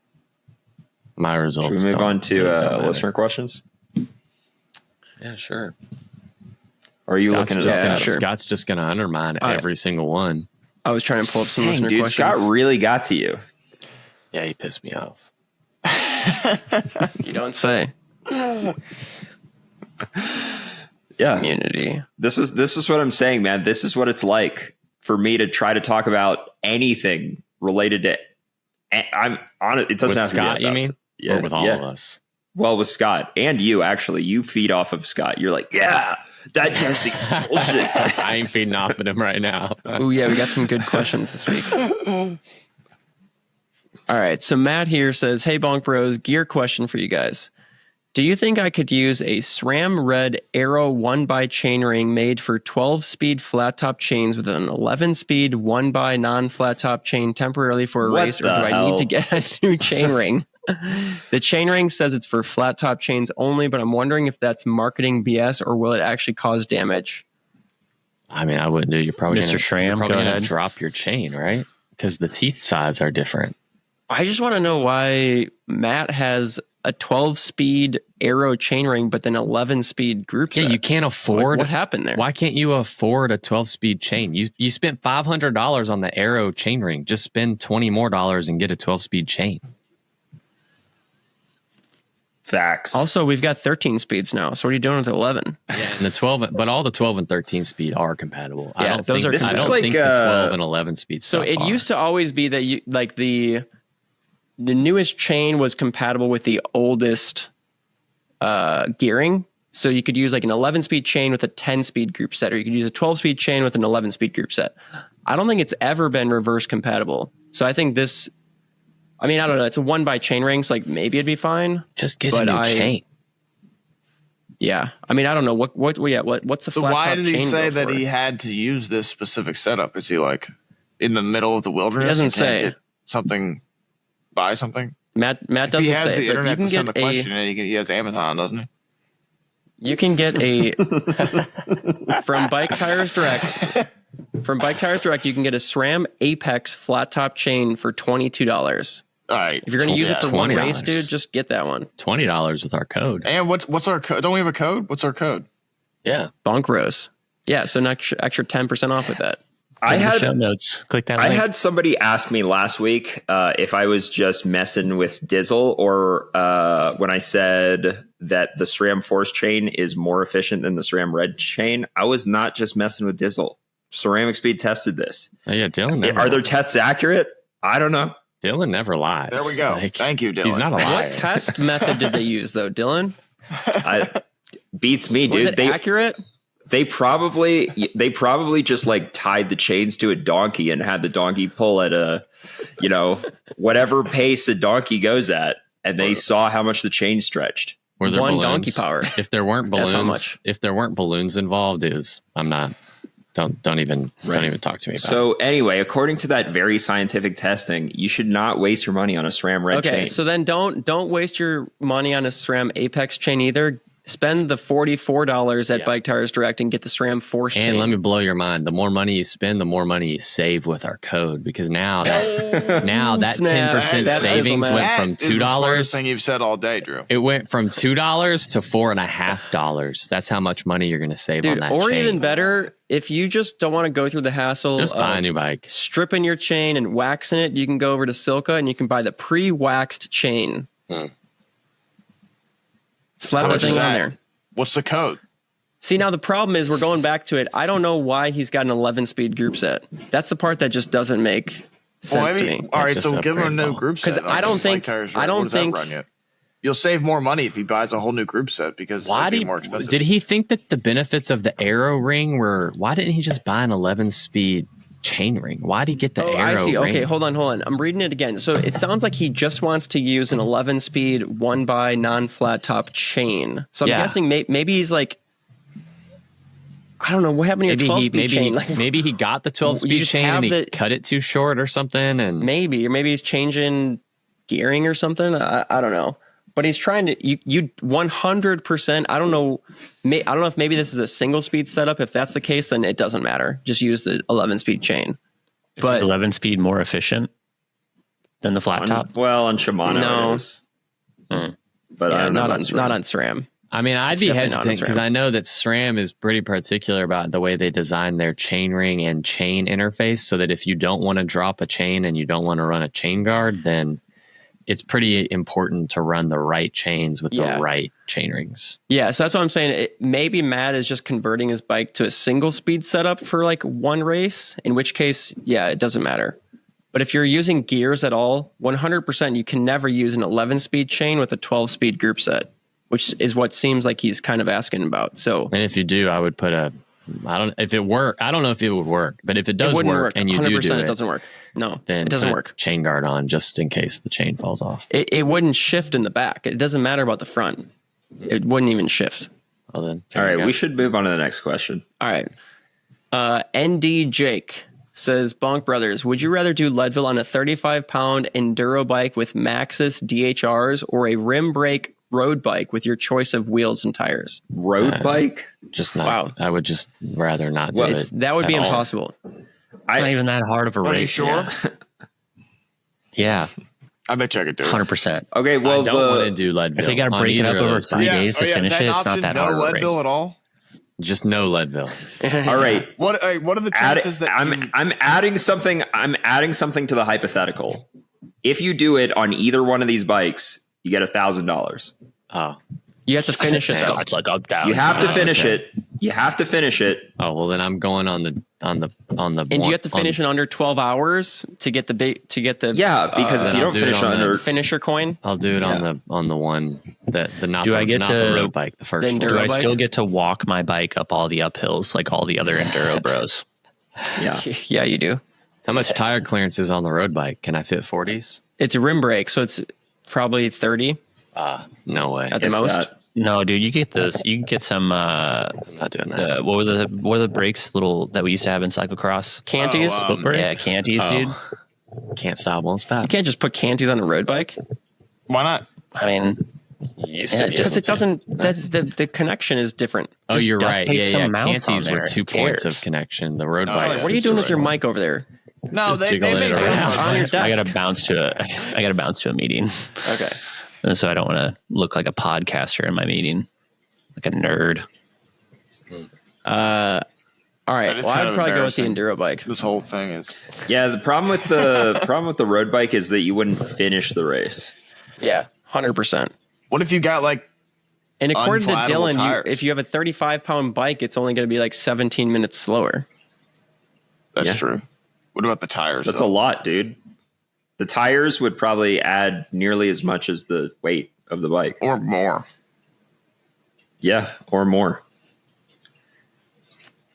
My results. Should we move don't- on to don't matter. listener questions? Yeah, sure. Or are you looking at Scott's just going to undermine every single one. I was trying to pull up some listener dude, questions. Scott really got to you. Yeah, he pissed me off. You don't say. Yeah. Community. This is what I'm saying, man. This is what it's like for me to try to talk about anything related to. I'm on it. It doesn't have Scott, to be about, you mean? Yeah, or with all of us. Well, with Scott and you, actually, you feed off of Scott. You're like, yeah, that testing is bullshit. I ain't feeding off of him right now. Oh yeah, we got some good questions this week. All right, so Matt here says, "Hey, Bonk Bros, gear question for you guys. Do you think I could use a SRAM Red Arrow 1x chainring made for 12-speed flat-top chains with an 11-speed 1x non-flat-top chain temporarily for a race, or do I need to get a new chainring? The chainring says it's for flat-top chains only, but I'm wondering if that's marketing BS or will it actually cause damage?" I mean, I wouldn't do. You're probably Mr. Schramm, go going to ahead. drop your chain, right? Because the teeth size are different. I just want to know why Matt has a 12-speed Arrow chainring, but then 11-speed group set. Yeah, you can't afford. What happened there? Why can't you afford a 12-speed chain? You spent $500 on the Arrow chainring. Just spend $20 more and get a 12-speed chain. Facts. Also, we've got 13 speeds now. So what are you doing with 11? Yeah, and the 12, but all the 12 and 13 speed are compatible. Yeah, those are. I don't think the 12 and 11 speed. So it used to always be that you like the newest chain was compatible with the oldest gearing. So you could use like an 11-speed chain with a 10-speed group set, or you could use a 12-speed chain with an 11-speed group set. I don't think it's ever been reverse compatible. So I think this. I mean, I don't know. It's a 1x chain ring, so like maybe it'd be fine. Just get a new chain. Yeah, I mean, I don't know what's the. So why did he say that he had to use this specific setup? Is he like in the middle of the wilderness? He doesn't say something. Buy something. Matt doesn't say. He has the internet to send the question, and he has Amazon, doesn't he? You can get a from Bike Tires Direct. From Bike Tires Direct, you can get a SRAM Apex flat top chain for $22. All right. If you're going to use it for one $20. race, dude, just get that one. $20 with our code. And what's our code? Don't we have a code? What's our code? Yeah, Bonk Bros. Yeah, so an extra 10% off with that. I had show notes. Click that I link. had somebody ask me last week if I was just messing with Dizzle or when I said that the SRAM Force chain is more efficient than the SRAM Red chain. I was not just messing with Dizzle. Ceramic Speed tested this. Oh, yeah. Dylan never. Are their tests accurate? I don't know. Dylan never lies. There we go. Thank you, Dylan. He's not a liar. What test method did they use, though, Dylan? Beats me, dude. Was it accurate? They probably just like tied the chains to a donkey and had the donkey pull at a, whatever pace a donkey goes at, and they saw how much the chain stretched. Were there One balloons? donkey power. If there weren't That's how balloons, much. if there weren't balloons involved, I'm not. Don't even talk to me about it. So anyway, according to that very scientific testing, you should not waste your money on a SRAM Red chain. Okay, so then don't waste your money on a SRAM Apex chain either. Spend the $44 at Bike Tires Direct and get the SRAM Force chain. And let me blow your mind. The more money you spend, the more money you save with our code. Because now that 10% savings went from $2. The smartest thing you've said all day, Drew. It went from $2 to $4.50. That's how much money you're going to save on that or chain. even better, if you just don't want to go through the hassle just buy a of new bike, stripping your chain and waxing it, you can go over to SILCA and you can buy the pre-waxed chain. Slap that thing on there. What's the code? See, now the problem is we're going back to it. I don't know why he's got an 11-speed group set. That's the part that just doesn't make sense to me. All right, so give him a new group set. Because I don't think you'll save more money if he buys a whole new group set because it'll be more expensive. Did he think that the benefits of the Arrow ring were? Why didn't he just buy an 11-speed chain ring? Why did he get the Arrow I see. ring? Okay, hold on. I'm reading it again. So it sounds like he just wants to use an 11-speed 1x non-flat top chain. So I'm guessing maybe he's like, I don't know, what happened to your 12-speed chain? Maybe he got the 12-speed chain and he cut it too short or something. And maybe he's changing gearing or something. I don't know. But he's trying to you 100%. I don't know if maybe this is a single speed setup. If that's the case, then it doesn't matter. Just use the 11-speed chain. But 11-speed more efficient than the flat top? Well, on Shimano, it is. But I don't know not on SRAM. I mean, I'd It's be definitely not a hesitant because SRAM. I know that SRAM is pretty particular about the way they design their chain ring and chain interface, so that if you don't want to drop a chain and you don't want to run a chain guard, then it's pretty important to run the right chains with the right chain rings. Yeah, so that's what I'm saying. Maybe Matt is just converting his bike to a single speed setup for like one race, in which case, yeah, it doesn't matter. But if you're using gears at all, 100% you can never use an 11 speed chain with a 12 speed group set, which is what seems like he's kind of asking about. So, and if you do, I would put I don't know if it would work, but if it does work and you 100% do it doesn't work. No, then it doesn't put a work. chain guard on just in case the chain falls off. It wouldn't shift in the back. It doesn't matter about the front. It wouldn't even shift. Well then, All right, we should move on to the next question. All right. ND Jake says, Bonk Brothers, would you rather do Leadville on a 35-pound enduro bike with Maxxis DHRs or a rim brake road bike with your choice of wheels and tires? Road bike? Just not. Wow. I would just rather not do it. That would be at all. impossible. It's not even that hard of a Are you race. sure? Yeah, I bet you I could do it. 100%. Okay, well, I don't want to do Leadville. If they got to on break it either up of over those 3 bikes. days to is finish that it, an it's not option? that No hard of a race. Leadville at all? Just no Leadville. all right. What are the chances that I'm adding something. I'm adding something to the hypothetical. If you do it on either one of these bikes, you get $1,000. Oh. You have to finish it, though. It's like up, down. You have to finish it. You have to finish it. Oh well, then I'm going on the. And you have to finish in under 12 hours to get the Yeah, because if then you I'll don't do it finish on under, finisher coin. I'll do it on the one that the not Do the, I get not to- the road bike, the first the one. Do enduro I bike? still get to walk my bike up all the uphills like all the other enduro bros? yeah. Yeah, you do. How much tire clearance is on the road bike? Can I fit 40s? It's a rim brake, so it's probably 30 No way. at the If most. that. No, dude, you get those. You can get some. I'm not doing that. What were the brakes little that we used to have in cyclocross? Canties. Yeah, canties, dude. Can't stop, won't stop. You can't just put canties on a road bike Why not? I mean, Used to be because able it to. doesn't. The connection is different. Oh, just you're duct right. tape Yeah, some yeah. mounts on Canties there. were 2 Who points cares? of connection. The road Oh, bikes. What are you is doing just with your right. mic over there? No, Just they jiggling make it some around. On your of desk. I gotta bounce to a meeting, Okay. and so I don't want to look like a podcaster in my meeting, like a nerd. All right. That is Well, kind I'd of probably go with the embarrassing. enduro bike. This whole thing is. Yeah, the problem with the road bike is that you wouldn't finish the race. Yeah, 100%. What if you got like And according to Unflattable Dylan, tires. if you have a 35-pound bike, it's only going to be like 17 minutes slower. that's Yeah. true? What about the tires? That's though? a lot, dude. The tires would probably add nearly as much as the weight of the bike. or more. Yeah, or more.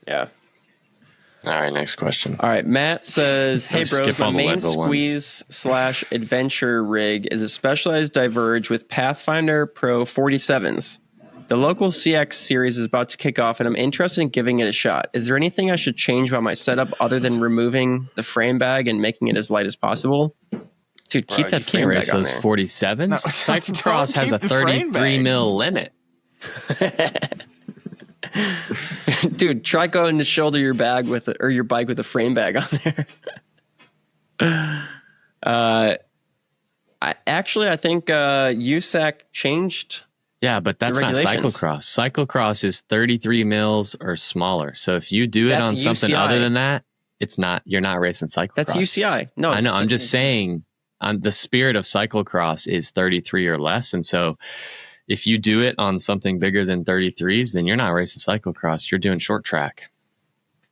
Yeah. All right, next question. All right. Matt says, hey, Let's bros, skip my all the main Leadville ones. squeeze/adventure rig is a specialized diverge with Pathfinder Pro 47s. The local CX series is about to kick off, and I'm interested in giving it a shot. Is there anything I should change about my setup other than removing the frame bag and making it as light as possible? Dude, keep that Can't frame race bag on those there. 47s. No, Cyclocross don't has a keep the frame 33 bag. mil limit. Dude, try going to shoulder your bag with your bike with a frame bag on there. I think USAC changed. Yeah, but that's not regulations. cyclocross. Cyclocross is 33 mils or smaller. So if you do it That's on something UCI. other than that, it's not. You're not racing cyclocross. That's UCI. No, I know. it's- I'm just saying. The spirit of cyclocross is 33 or less, and so if you do it on something bigger than 33s, then you're not racing cyclocross. You're doing short track.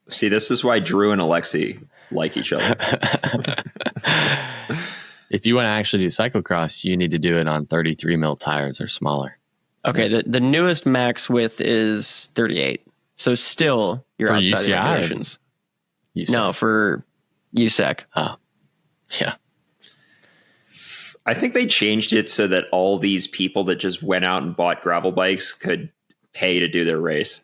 See, this is why Drew and Alexi like each other. If you want to actually do cyclocross, you need to do it on 33 mil tires or smaller. Okay, the newest max width is 38. So still you're For outside the UCI? regulations. You said. No, for USAC. Oh, yeah. I think they changed it so that all these people that just went out and bought gravel bikes could pay to do their race.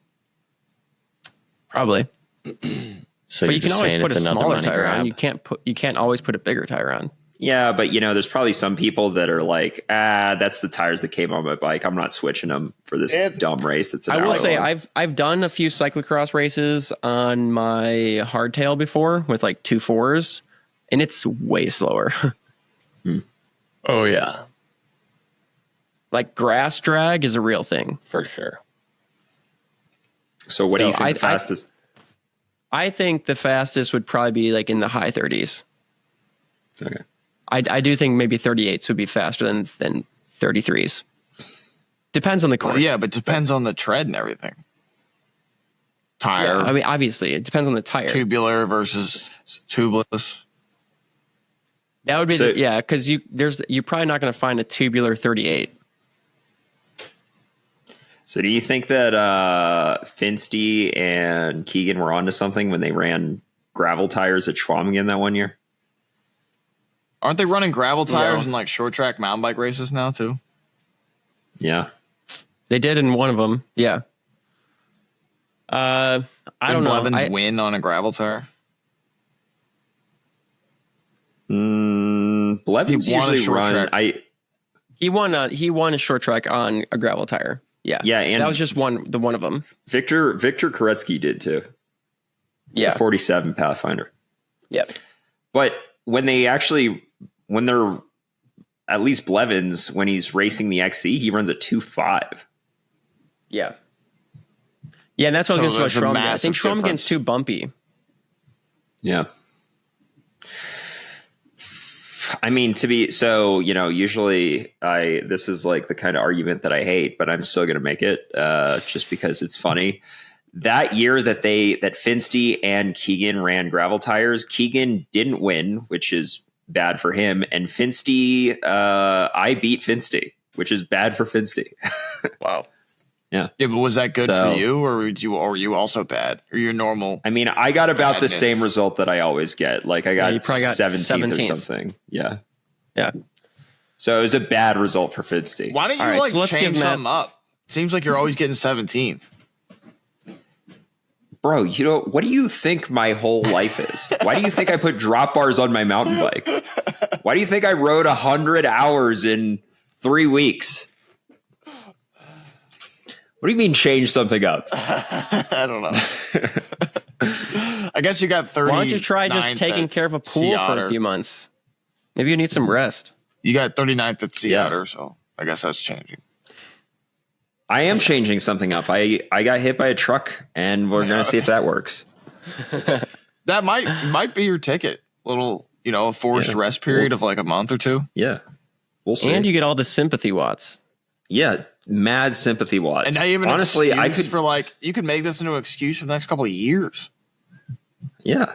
Probably. So But you're you can just always saying put a it's another smaller money tire grab. on. You can't always put a bigger tire on. Yeah, but there's probably some people that are like, that's the tires that came on my bike. I'm not switching them for this dumb race. That's an I will hour say long. I've done a few cyclocross races on my hardtail before with like 2.4s, and it's way slower. Oh yeah. Like grass drag is a real thing. For sure. So what do you think the fastest? I think the fastest would probably be like in the high 30s. Okay. I do think maybe 38s would be faster than 33s. Depends on the course. Well, yeah, but depends on the tread and everything. Tire. Yeah, I mean, obviously, it depends on the tire. Tubular versus tubeless. That would be because you're probably not going to find a tubular 38. So do you think that Finsty and Keegan were onto something when they ran gravel tires at Schwamigan that one year? Aren't they running gravel tires in like short track mountain bike races now too? Yeah. They did in one of them. Yeah. I don't know. Blevins win on a gravel tire? Blevins usually run. He won a short track on a gravel tire. Yeah. Yeah. And that was just one of them. Victor Koretsky did too. Yeah. The 47 Pathfinder. Yep. But when they're at least Blevins, when he's racing the XC, he runs a 2.5. Yeah. Yeah, and that's what I was going to say about Schwamigan. I think Schwamigan's too bumpy. Yeah. I mean, usually this is like the kind of argument that I hate, but I'm still going to make it just because it's funny. That year that Finsty and Keegan ran gravel tires, Keegan didn't win, which is bad for him. And Finsty, I beat Finsty, which is bad for Finsty. Wow. Yeah. Yeah, but was that good for you, or were you also bad? Or you're normal? I mean, I got about the same result that I always get. Like I got, 17th or something. Yeah. Yeah. So it was a bad result for Finsty. Why don't you change something up? Seems like you're always getting 17th. Bro, what do you think my whole life is? Why do you think I put drop bars on my mountain bike? Why do you think I rode 100 hours in 3 weeks? What do you mean change something up? I don't know. I guess you got 30. Why don't you try just taking care of a pool for a few months? Maybe you need some rest. You got 39th at Sea Otter, so I guess that's changing. I am changing something up. I got hit by a truck, and we're going to see if that works. That might be your ticket. Little, a forced rest period of like a month or two. Yeah. We'll see. And you get all the sympathy watts. Yeah. Mad sympathy watts. And now you have an excuse you could make this into an excuse for the next couple of years. Yeah.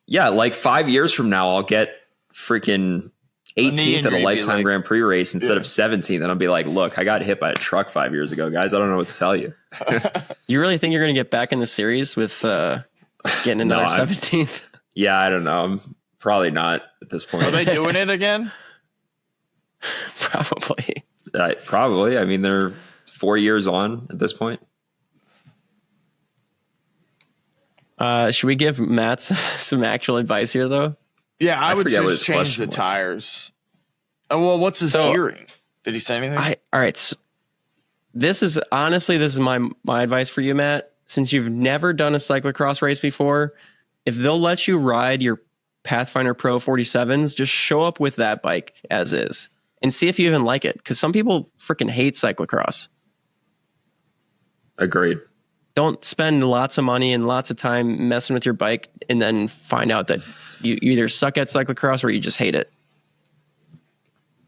Yeah. Like 5 years from now, I'll get freaking 18th at a lifetime Grand Prix race instead of 17th. And I'll be like, look, I got hit by a truck 5 years ago, guys. I don't know what to tell you. You really think you're going to get back in the series with getting another 17th? Yeah, I don't know. I'm probably not at this point. Are they doing it again? Probably. Probably. I mean, they're 4 years on at this point. Should we give Matt some actual advice here, though? Yeah, I would just change the tires. Oh, well, what's his gearing? Did he say anything? All right. So this is my advice for you, Matt. Since you've never done a cyclocross race before, if they'll let you ride your Pathfinder Pro 47s, just show up with that bike as is and see if you even like it. Because some people freaking hate cyclocross. Agreed. Don't spend lots of money and lots of time messing with your bike and then find out that you either suck at cyclocross or you just hate it.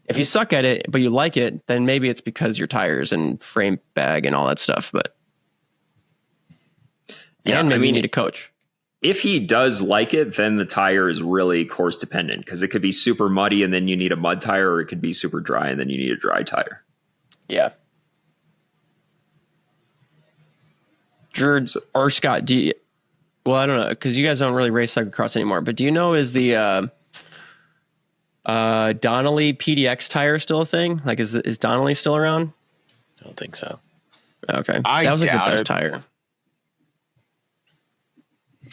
If you suck at it, but you like it, then maybe it's because your tires and frame bag and all that stuff. But and maybe you need a coach. If he does like it, then the tire is really course dependent because it could be super muddy and then you need a mud tire, or it could be super dry and then you need a dry tire. Yeah. Jared or Scott, I don't know, because you guys don't really race cyclocross anymore, but do you know, is the Donnelly PDX tire still a thing? Like, is Donnelly still around? I don't think so. Okay. That was like the best tire.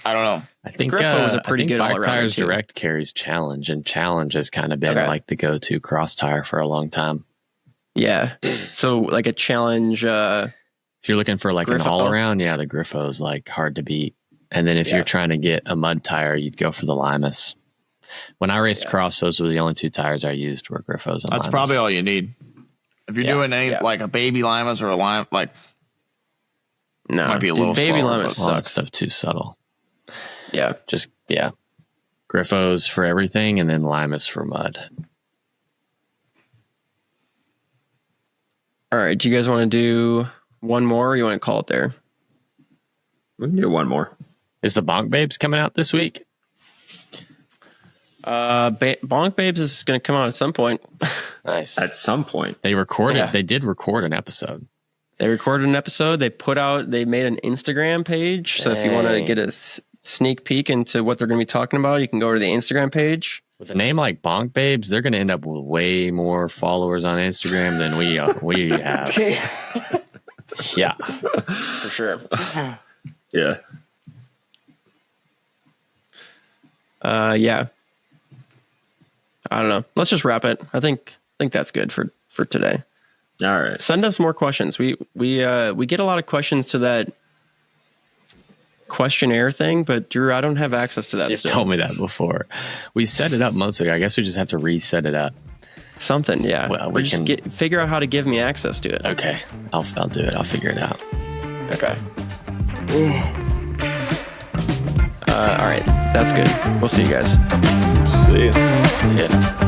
I don't know. I think Griffo was a pretty good Bike all-around Tires too. Direct carries Challenge, and Challenge has kind of been like the go-to cross tire for a long time. Yeah. So like a Challenge. If you're looking for like Griffo. an all-around, the Griffo is like hard to beat. And then if you're trying to get a mud tire, you'd go for the Limas. When I raced cross, those were the only two tires I used were Griffos and That's Limas. probably all you need. If you're Yeah, doing any yeah. like a baby limas or a lime, like No, might be a little baby slower, lima but- All that sucks. stuff too subtle. Yeah. Just Griffos for everything, and then Limas for mud. All right. Do you guys want to do one more, or you want to call it there? We can do one more. Is the Bonk Babes coming out this week? Bonk Babes is going to come out at some point. Nice. At some point. They recorded. Yeah. They did record an episode. They recorded an episode. They made an Instagram page. So if you want to Dang. get a sneak peek into what they're going to be talking about, you can go to the Instagram page. With a name like Bonk Babes, they're going to end up with way more followers on Instagram than we have. Yeah. For sure. Yeah. Yeah. I don't know. Let's just wrap it. I think that's good for today. All right. Send us more questions. We get a lot of questions to that questionnaire thing, but Drew, I don't have access to that. You've still. told me that before. We set it up months ago. I guess we just have to reset it up. Something, yeah. Well, Or we just can- figure out how to give me access to it. Okay. I'll do it. I'll figure it out. Okay. All right. That's good. We'll see you guys. See ya. Yeah.